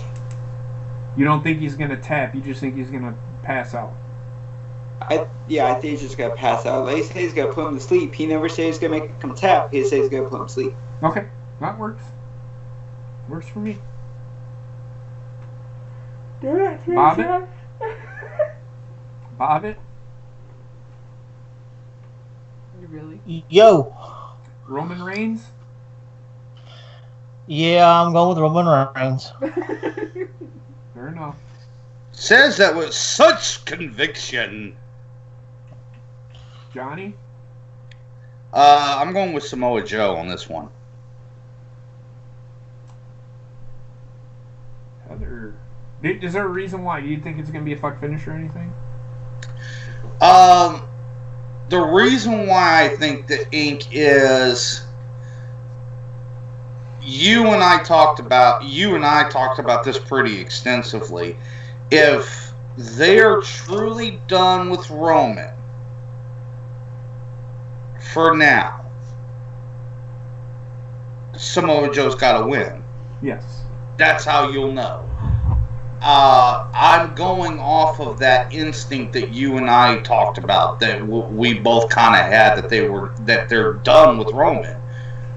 You don't think he's going to tap. You just think he's going to pass out. I think he's just going to pass out. They say he's going to put him to sleep. He never says he's going to make him tap. He says he's going to put him to sleep. Okay. That works. Works for me. Bobbitt? Bobbitt? Really? Yo. Roman Reigns? Yeah, I'm going with Roman Reigns. Fair enough. Says that with such conviction. Johnny? I'm going with Samoa Joe on this one. Heather? Is there a reason why? Do you think it's going to be a fuck finish or anything? The reason why I think the ink is you and I talked about this pretty extensively. If they're truly done with Roman for now, Samoa Joe's got to win. Yes. That's how you'll know. I'm going off of that instinct that you and I talked about, that we both kind of had, that they're done with Roman.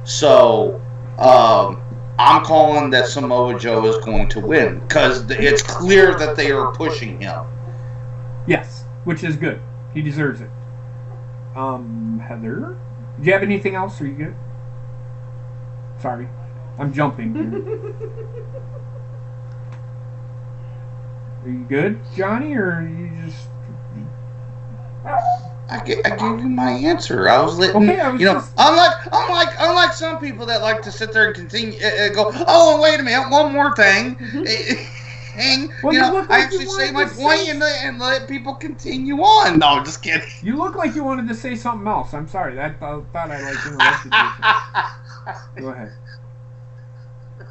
So I'm calling that Samoa Joe is going to win because it's clear that they are pushing him. Yes, which is good. He deserves it. Heather, do you have anything else? Are you good? Sorry, I'm jumping here. Are you good, Johnny, or are you just... I gave you my answer. I was letting unlike some people that like to sit there and continue go. Oh, and wait a minute, one more thing. Well, I actually say my point and let people continue on. No, I'm just kidding. You look like you wanted to say something else. I'm sorry. I thought I interrupted you. Go ahead.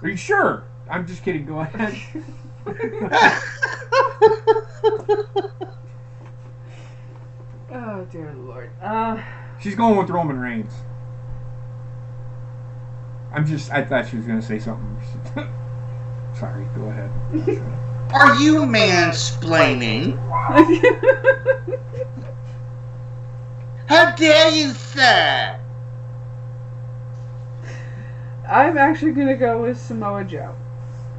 Are you sure? I'm just kidding. Go ahead. Oh dear Lord. She's going with Roman Reigns. I thought she was going to say something. Sorry, go ahead. Are you mansplaining? How dare you, sir? I'm actually going to go with Samoa Joe.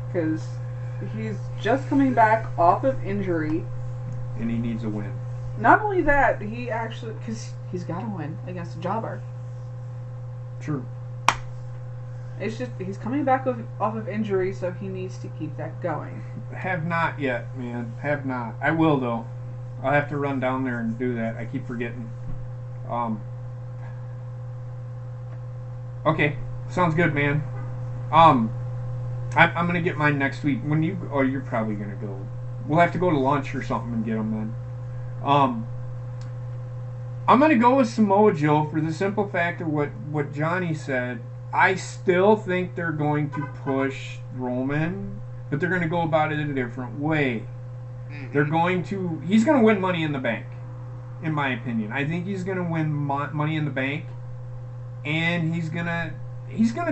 Because he's just coming back off of injury. And he needs a win. Not only that, because he's got to win against a jobber. True. It's just, he's coming back off of injury, so he needs to keep that going. Have not yet, man. Have not. I will, though. I'll have to run down there and do that. I keep forgetting. Okay. Sounds good, man. I'm going to get mine next week. You're probably going to go. We'll have to go to lunch or something and get them then. I'm going to go with Samoa Joe for the simple fact of what Johnny said. I still think they're going to push Roman, but they're going to go about it in a different way. Mm-hmm. He's going to win Money in the Bank, in my opinion. I think he's going to win Money in the Bank, and he's going to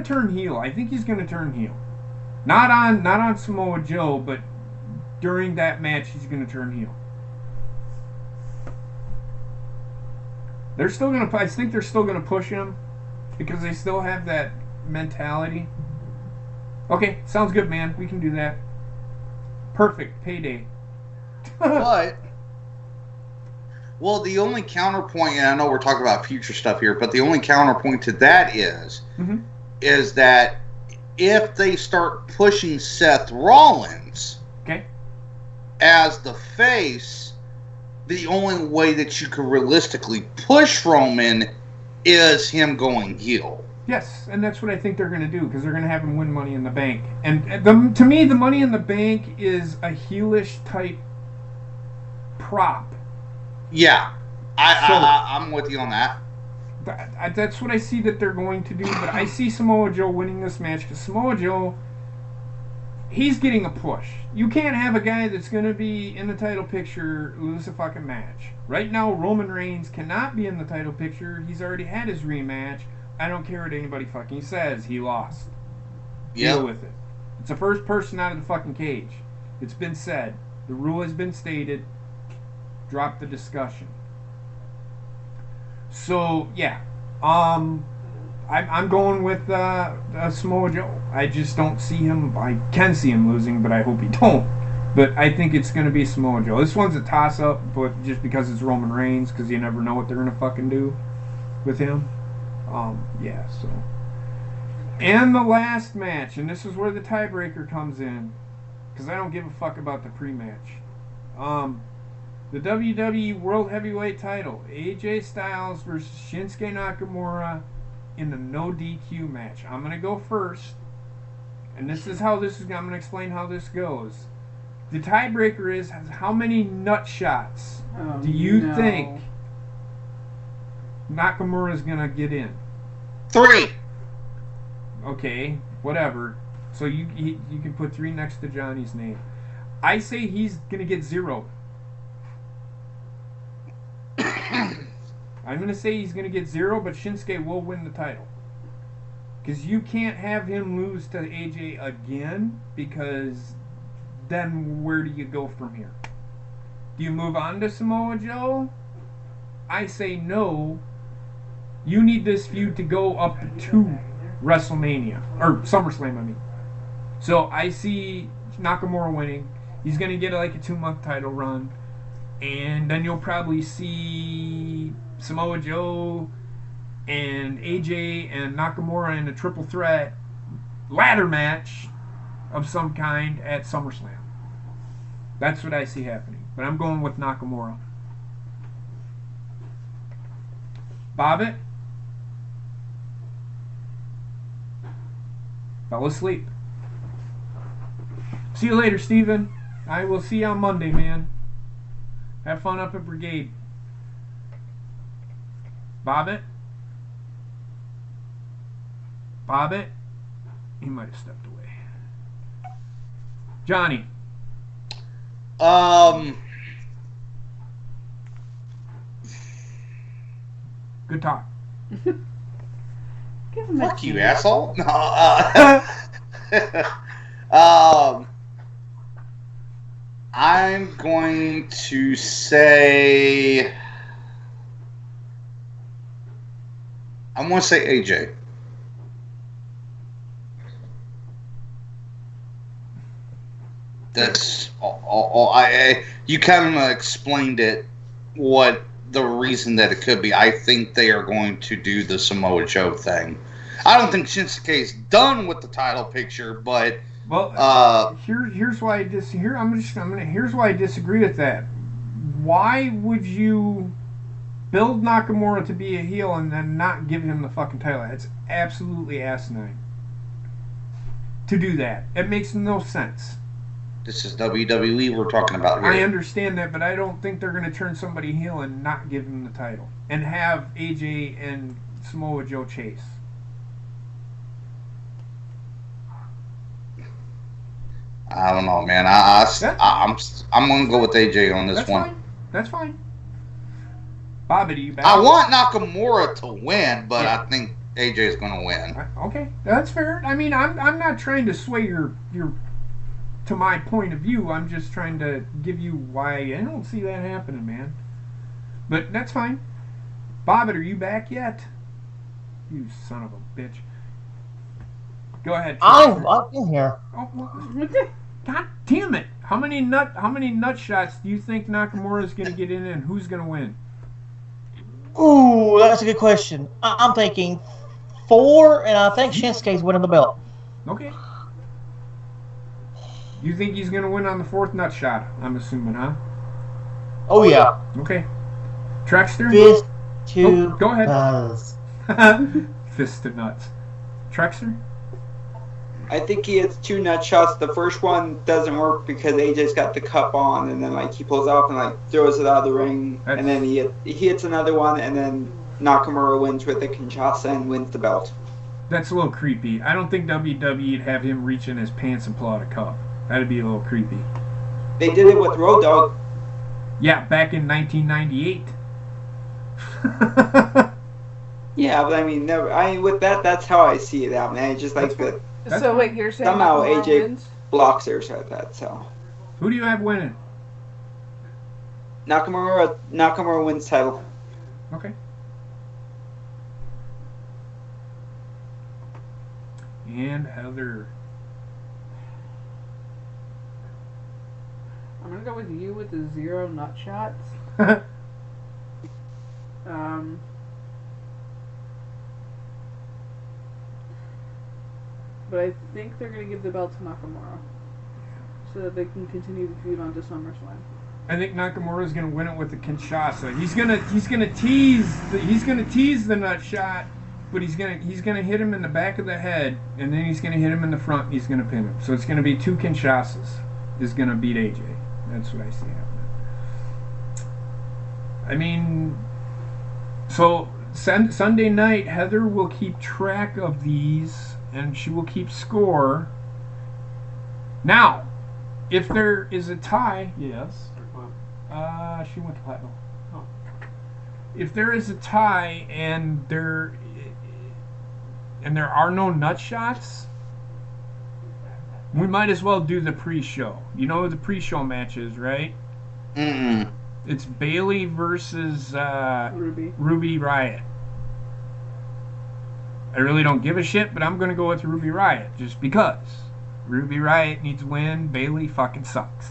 turn heel. I think he's going to turn heel. Not on Samoa Joe, but during that match, he's going to turn heel. I think they're still going to push him because they still have that mentality. Okay, sounds good, man. We can do that. Perfect. Payday. Well, the only counterpoint, and I know we're talking about future stuff here, but the only counterpoint to that is that if they start pushing Seth Rollins as the face, the only way that you could realistically push Roman is him going heel. Yes, and that's what I think they're going to do, because they're going to have him win Money in the Bank. And to me, the Money in the Bank is a heelish type prop. Yeah, I'm with you on that. That's what I see that they're going to do, but I see Samoa Joe winning this match, because Samoa Joe, he's getting a push. You can't have a guy that's going to be in the title picture lose a fucking match. Right now, Roman Reigns cannot be in the title picture. He's already had his rematch. I don't care what anybody fucking says. He lost. Deal with it. It's the first person out of the fucking cage. It's been said. The rule has been stated. Drop the discussion. So, yeah. I'm going with Samoa Joe. I just don't see him. I can see him losing, but I hope he don't. But I think it's going to be Samoa Joe. This one's a toss-up, but just because it's Roman Reigns, because you never know what they're going to fucking do with him. Yeah, so. And the last match, and this is where the tiebreaker comes in, because I don't give a fuck about the pre-match. The WWE World Heavyweight title, AJ Styles versus Shinsuke Nakamura in the no DQ match. I'm going to go first, and I'm going to explain how this goes. The tiebreaker is, how many nut shots do you think Nakamura is going to get in? 3. Okay, whatever. So you can put 3 next to Johnny's name. I say he's going to get 0. I'm going to say he's going to get 0, but Shinsuke will win the title. Because you can't have him lose to AJ again, because then where do you go from here? Do you move on to Samoa Joe? I say no. You need this feud to go up to WrestleMania. Or SummerSlam, I mean. So I see Nakamura winning. He's going to get like a 2-month title run. And then you'll probably see Samoa Joe and AJ and Nakamura in a triple threat ladder match of some kind at SummerSlam. That's what I see happening. But I'm going with Nakamura. Bobbitt? Fell asleep. See you later, Steven. I will see you on Monday, man. Have fun up at Brigade. Bobbitt? Bobbitt? He might have stepped away. Johnny? Good talk. Give him Fuck a you, chance. asshole. No, I'm going to say... I'm going to say AJ. That's all. You kind of explained it, what the reason that it could be. I think they are going to do the Samoa Joe thing. I don't think Shinsuke's done with the title picture, but here's why here's why I disagree with that. Why would you build Nakamura to be a heel and then not give him the fucking title? It's absolutely asinine to do that. It makes no sense. This is WWE we're talking about here. I understand that, but I don't think they're going to turn somebody heel and not give him the title and have AJ and Samoa Joe chase. I don't know, man. I'm going to go with AJ on this one. Fine. That's fine. Bobby, do you back? I want Nakamura to win, but I think AJ is going to win. Okay, that's fair. I mean, I'm not trying to sway your to my point of view. I'm just trying to give you why I don't see that happening, man. But that's fine. Bobbitt, are you back yet? You son of a bitch. Go ahead. I'm in here. Oh, well, God damn it! How many nut shots do you think Nakamura is going to get in, and who's going to win? Ooh, that's a good question. I'm thinking 4, and I think Shinsuke's winning the belt. Okay. You think he's going to win on the 4th nut shot? I'm assuming, huh? Oh yeah. Okay. Trexter? Fist to go ahead. nuts. Fist to nuts. Trexter? I think he hits 2 nut shots. The first one doesn't work because AJ's got the cup on, and then he pulls off and throws it out of the ring, and then he hits another one, and then Nakamura wins with the Kinshasa and wins the belt. That's a little creepy. I don't think WWE'd have him reach in his pants and pull out a cup. That'd be a little creepy. They did it with Road Dogg. Yeah, back in 1998. Yeah, but I mean, with that's how I see it out, man. It's just that. So wait, you're saying Somehow Nakamura AJ wins? blocks theirs like that. So Who do you have winning? Nakamura wins title. Okay. And Heather. I'm gonna go with you with the 0 nut shots. But I think they're gonna give the belt to Nakamura, so that they can continue the feud on to SummerSlam. I think Nakamura's gonna win it with the Kinshasa. He's gonna tease the nut shot, but he's gonna hit him in the back of the head, and then he's gonna hit him in the front. And he's gonna pin him. So it's gonna be 2 Kinshasas. Is gonna beat AJ. That's what I see happening. I mean, so Sunday night, Heather will keep track of these, and she will keep score. Now, if there is a tie, yes. She went to Platinum. Oh. If there is a tie and there are no nut shots, we might as well do the pre-show. You know what the pre-show match is, right? Mm-mm. It's Bayley versus Ruby Riott. I really don't give a shit, but I'm going to go with Ruby Riott just because. Ruby Riott needs to win. Bayley fucking sucks.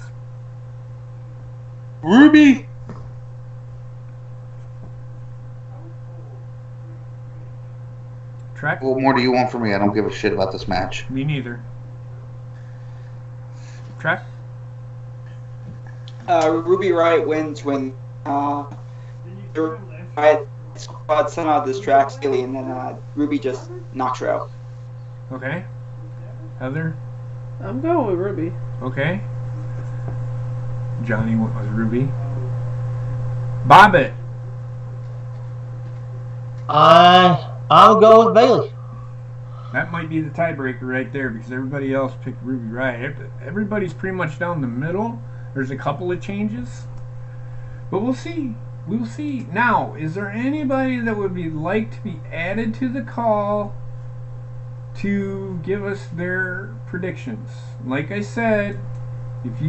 Ruby! Track? What more do you want from me? I don't give a shit about this match. Me neither. Track? Ruby Riott wins when Riott Squad somehow distracts Haley, and then Ruby just knocks her out. Okay. Heather? I'm going with Ruby. Okay. Johnny went with Ruby. Bobbitt. I'll go with Bailey. That might be the tiebreaker right there because everybody else picked Ruby right. Everybody's pretty much down the middle. There's a couple of changes. But we'll see. We'll see. Now, is there anybody that would be like to be added to the call to give us their predictions? Like I said, if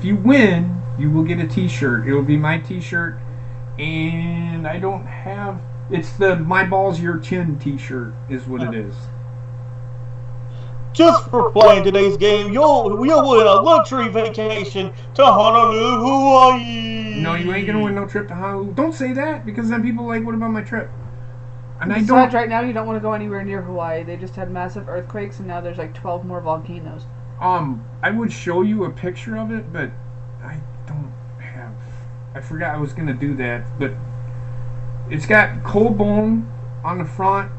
you win, you will get a t-shirt. It will be my t-shirt, and I don't have, it's the My Balls Your Chin t-shirt is what it is. Just for playing today's game, you'll win a luxury vacation to Honolulu, Hawaii. No, you ain't gonna win no trip to Honolulu. Don't say that, because then people are like, what about my trip? And Besides, I don't. right now you don't want to go anywhere near Hawaii. They just had massive earthquakes, and now there's like 12 more volcanoes. I would show you a picture of it, but I don't have. I forgot I was gonna do that, but it's got cold bone on the front.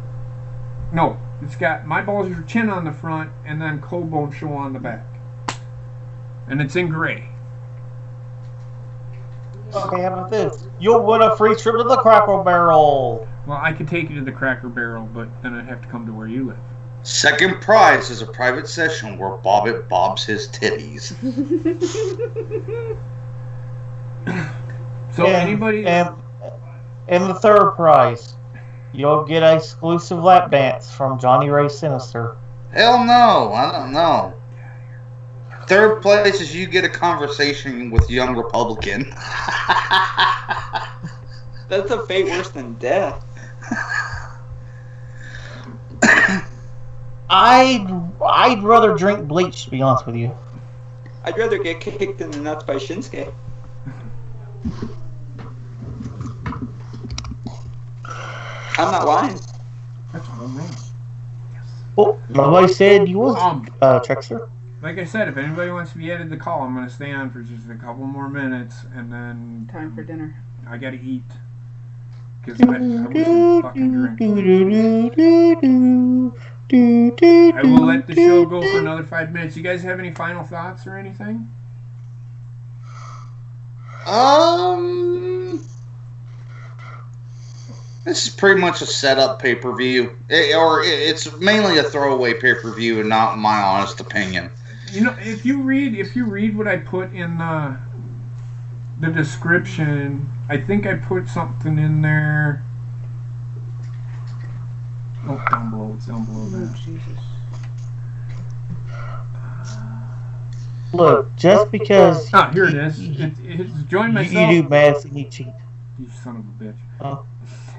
No, it's got My Balls Your Chin on the front, and then cold bone show on the back, and it's in gray. Okay, how about this? You'll win a free trip to the Cracker Barrel. Well, I could take you to the Cracker Barrel, but then I'd have to come to where you live. Second prize is a private session where Bobbitt bobs his titties. So anybody... And the third prize, you'll get an exclusive lap dance from Johnny Ray Sinister. Hell no, I don't know. Third place is you get a conversation with Young Republican. That's a fate worse than death. I'd rather drink bleach, to be honest with you. I'd rather get kicked in the nuts by Shinsuke. I'm not lying. That's all wrong. Oh, nobody said you was, Trickster. Like I said, if anybody wants to be added to the call, I'm going to stay on for just a couple more minutes, and then... Time for dinner. I got to eat. Because I wasn't fucking drinking. I will let the show go for another 5 minutes. You guys have any final thoughts or anything? This is pretty much a setup pay-per-view. It's mainly a throwaway pay-per-view, and not my honest opinion. You know, if you read what I put in the description, I think I put something in there. Oh, down below. It's down below that. Jesus. Look, just because... here it is. It's join myself. You do math and you cheat. You son of a bitch. Oh.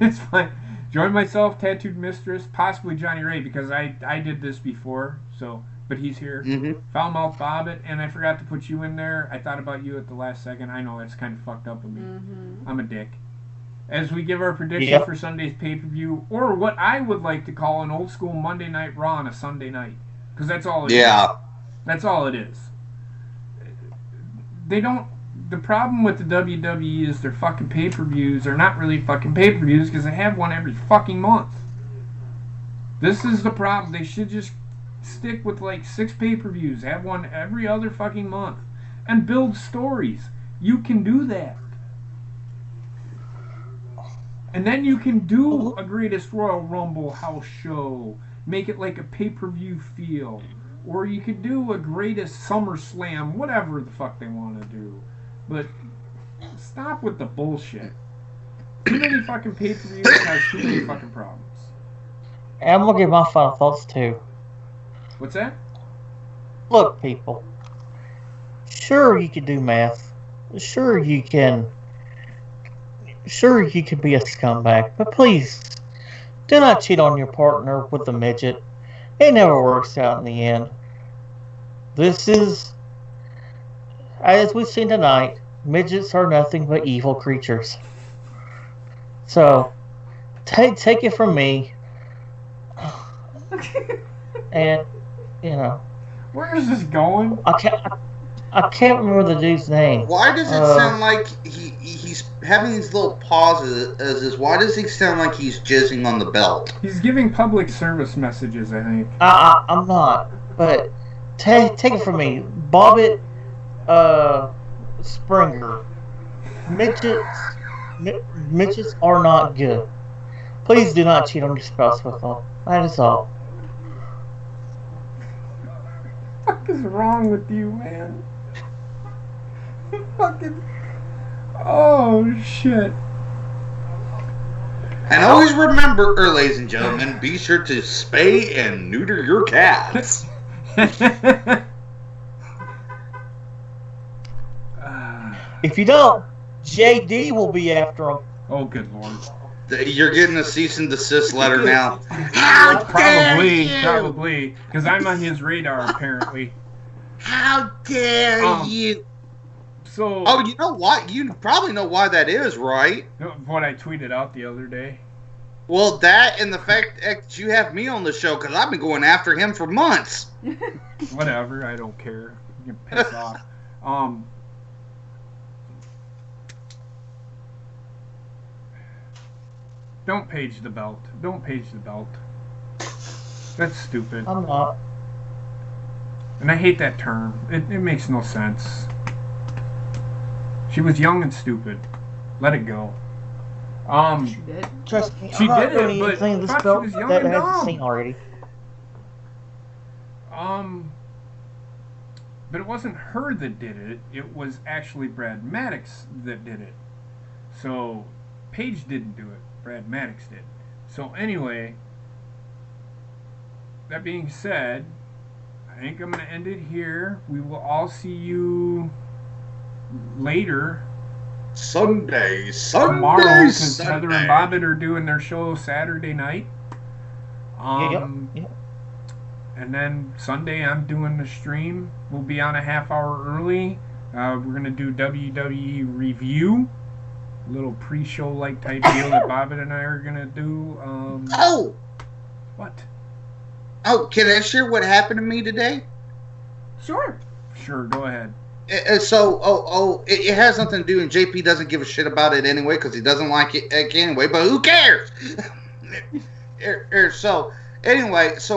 It's fine. Join myself, Tattooed Mistress, possibly Johnny Ray, because I did this before, so... But he's here. Mm-hmm. Foulmouth Bobbitt, and I forgot to put you in there. I thought about you at the last second. I know that's kind of fucked up of me. Mm-hmm. I'm a dick. As we give our prediction for Sunday's pay-per-view, or what I would like to call an old school Monday Night Raw on a Sunday night, because that's all it is. Yeah. That's all it is. They don't... The problem with the WWE is their fucking pay-per-views are not really fucking pay-per-views because they have one every fucking month. This is the problem. They should just stick with like 6 pay-per-views. Have one every other fucking month. And build stories. You can do that. And then you can do a Greatest Royal Rumble house show. Make it like a pay-per-view feel. Or you could do a Greatest SummerSlam. Whatever the fuck they want to do. But stop with the bullshit. Too many fucking pay-per-views has too many fucking problems. And I'm gonna give my final thoughts too. What's that? Look, people. Sure, you can do math. Sure, you can. Sure, you can be a scumbag. But please, do not cheat on your partner with a midget. It never works out in the end. This is, as we've seen tonight, midgets are nothing but evil creatures. So, take it from me. And, you know. Where is this going? I can't remember the dude's name. Why does it sound like he's having these little pauses is why does he sound like he's jizzing on the belt? He's giving public service messages, I think. I'm not. But take it from me. Bobbitt, Springer, midgets are not good. Please do not cheat on your spouse with them. That is all. What is wrong with you, man? Fucking. Oh, shit. And always remember, ladies and gentlemen, be sure to spay and neuter your cats. If you don't, JD will be after them. Oh, good lord. You're getting a cease and desist letter now. Probably, because I'm on his radar, apparently. How dare you? So. Oh, you know what? You probably know why that is, right? What I tweeted out the other day. Well, that and the fact that you have me on the show, because I've been going after him for months. Whatever, I don't care. You can piss off. Don't page the belt. Don't page the belt. That's stupid. I'm not. And I hate that term. It makes no sense. She was young and stupid. Let it go. She did. Trust me, She I'm not did it, doing but anything this fuck, she belt was young that and hasn't dumb. seen already. But it wasn't her that did it. It was actually Brad Maddox that did it. So Paige didn't do it. Brad Maddox did. So anyway, that being said, I think I'm going to end it here. We will all see you later. Sunday. Tomorrow, because Heather and Bobbitt are doing their show Saturday night. Yep. And then Sunday, I'm doing the stream. We'll be on a half hour early. We're going to do WWE review. A little pre-show like type deal that Bobbitt and I are going to do. What? Oh, can I share what happened to me today? Sure. Sure, go ahead. It has nothing to do, and JP doesn't give a shit about it anyway because he doesn't like it anyway, but who cares? So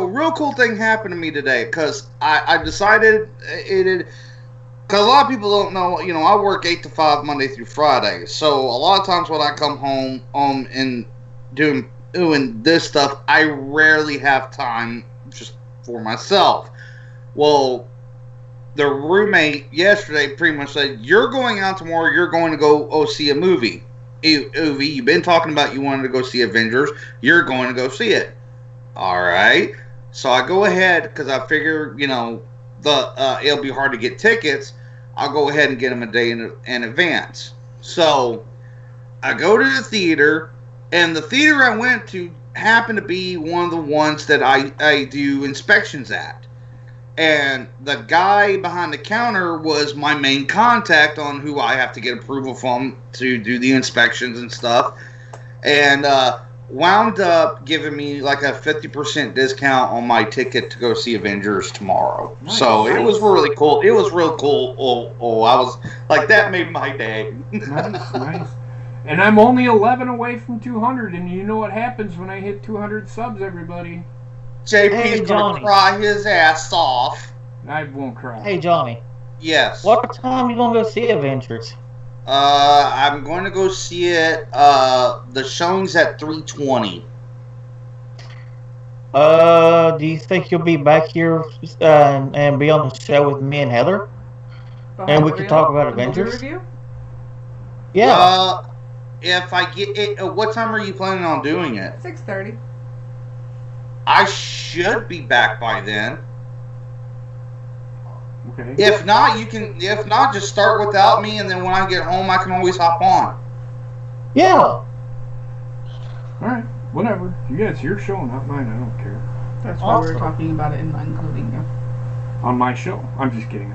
real cool thing happened to me today because I decided because a lot of people don't know, I work 8 to 5 Monday through Friday, so a lot of times when I come home and doing this stuff, I rarely have time just for myself. Well, the roommate yesterday pretty much said, you're going out tomorrow, you're going to go see a movie. Uvi, you've been talking about you wanted to go see Avengers, you're going to go see it. Alright. So I go ahead, because I figure, it'll be hard to get tickets. I'll go ahead and get them a day in advance. So I go to the theater, and the theater I went to happened to be one of the ones that I do inspections at. And the guy behind the counter was my main contact on who I have to get approval from to do the inspections and stuff. And wound up giving me like a 50% discount on my ticket to go see Avengers tomorrow. Nice. So it was really cool. It was real cool. I was like, that made my day. Nice. And I'm only 11 away from 200, and you know what happens when I hit 200 subs, everybody. JP's gonna cry his ass off. I won't cry. Hey, Johnny. Yes. What time are you going to go see Avengers? I'm going to go see it. The showing's at 3:20. Do you think you'll be back here and be on the show with me and Heather? And we can talk about Avengers? Review? Yeah. If I get it, what time are you planning on doing it? 6:30. I should be back by then. Okay. If not, just start without me, and then when I get home, I can always hop on. Yeah. All right. Whatever. It's your show, not mine. I don't care. That's why we were talking about it and not including you. On my show. I'm just kidding.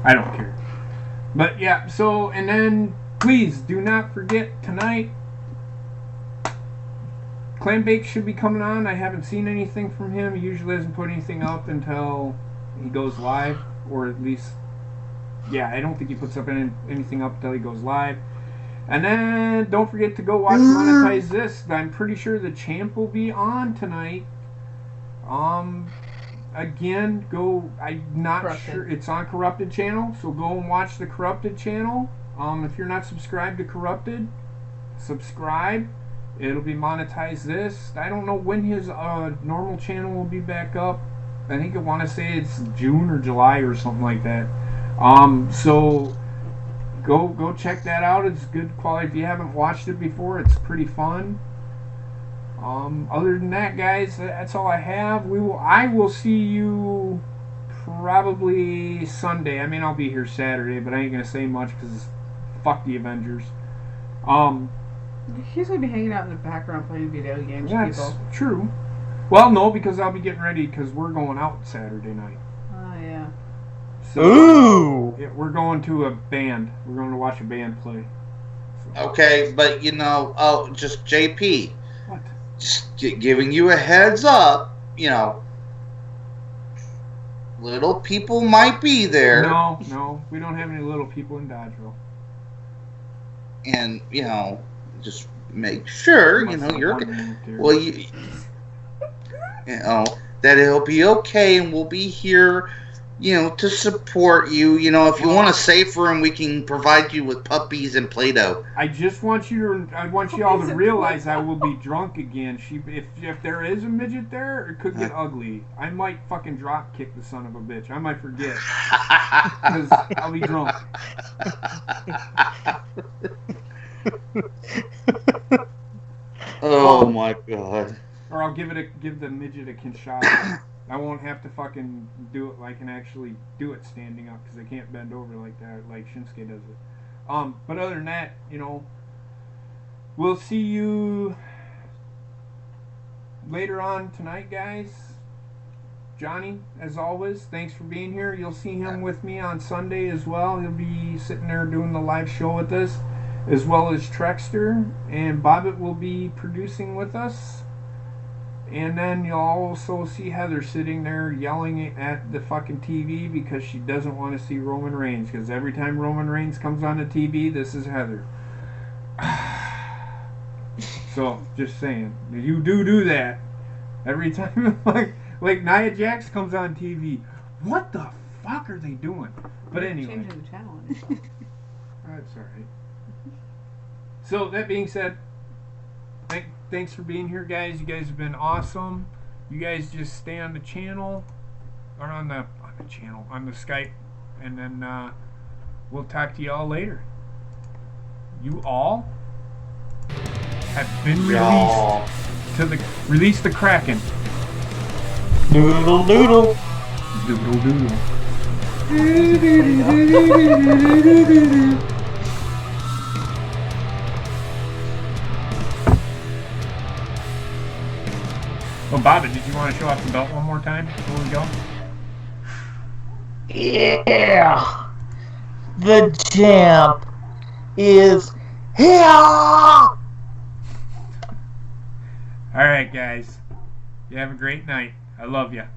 I don't care. But yeah, so, and then please do not forget tonight, Clam Bake should be coming on. I haven't seen anything from him. He usually doesn't put anything up until he goes live, or at least yeah, I don't think he puts up anything up until he goes live. And then don't forget to go watch Monetize This. I'm pretty sure the champ will be on tonight. Again, I'm not Corrupted. sure. It's on Corrupted channel, so go and watch the Corrupted channel. If you're not subscribed to Corrupted, subscribe. It'll be Monetize This. I don't know when his normal channel will be back up. I think I want to say it's June or July or something like that. So go check that out. It's good quality. If you haven't watched it before, it's pretty fun. Other than that, guys, that's all I have. I will see you probably Sunday. I mean, I'll be here Saturday, but I ain't gonna say much because fuck the Avengers. He's gonna be hanging out in the background playing video games. That's People. true. Well, no, because I'll be getting ready because we're going out Saturday night. Oh yeah. So, Ooh. yeah, we're going to a band. We're going to watch a band play. So, Okay, but just JP, what? just giving you a heads up, little people might be there. No, we don't have any little people in Dodgeville. And, just make sure, you're that it'll be okay, and we'll be here, to support you. If you want a safe room, we can provide you with puppies and Play-Doh. I just want you all to realize I will be drunk again. If there is a midget there, it could get ugly. I might fucking drop kick the son of a bitch. I might forget because I'll be drunk. Oh my god. Or I'll give the midget a Kinshasa. I won't have to fucking do it. I can actually do it standing up because I can't bend over like that, like Shinsuke does it. But other than that, we'll see you later on tonight, guys. Johnny, as always, thanks for being here. You'll see him with me on Sunday as well. He'll be sitting there doing the live show with us, as well as Trexter, and Bobbitt will be producing with us. And then you'll also see Heather sitting there yelling at the fucking TV because she doesn't want to see Roman Reigns. Because every time Roman Reigns comes on the TV, this is Heather. So, just saying. You do that. Every time, like Nia Jax comes on TV. What the fuck are they doing? But anyway. Changing the channel. That's alright. So, that being said, thanks for being here, guys. You guys have been awesome. You guys just stay on the channel, or on the Skype, and then we'll talk to you all later. You all have been released the Kraken. Doodle doodle. Doodle doodle. Well, Bobbitt, did you want to show off the belt one more time before we go? Yeah. The champ is here. Alright, guys. You have a great night. I love you.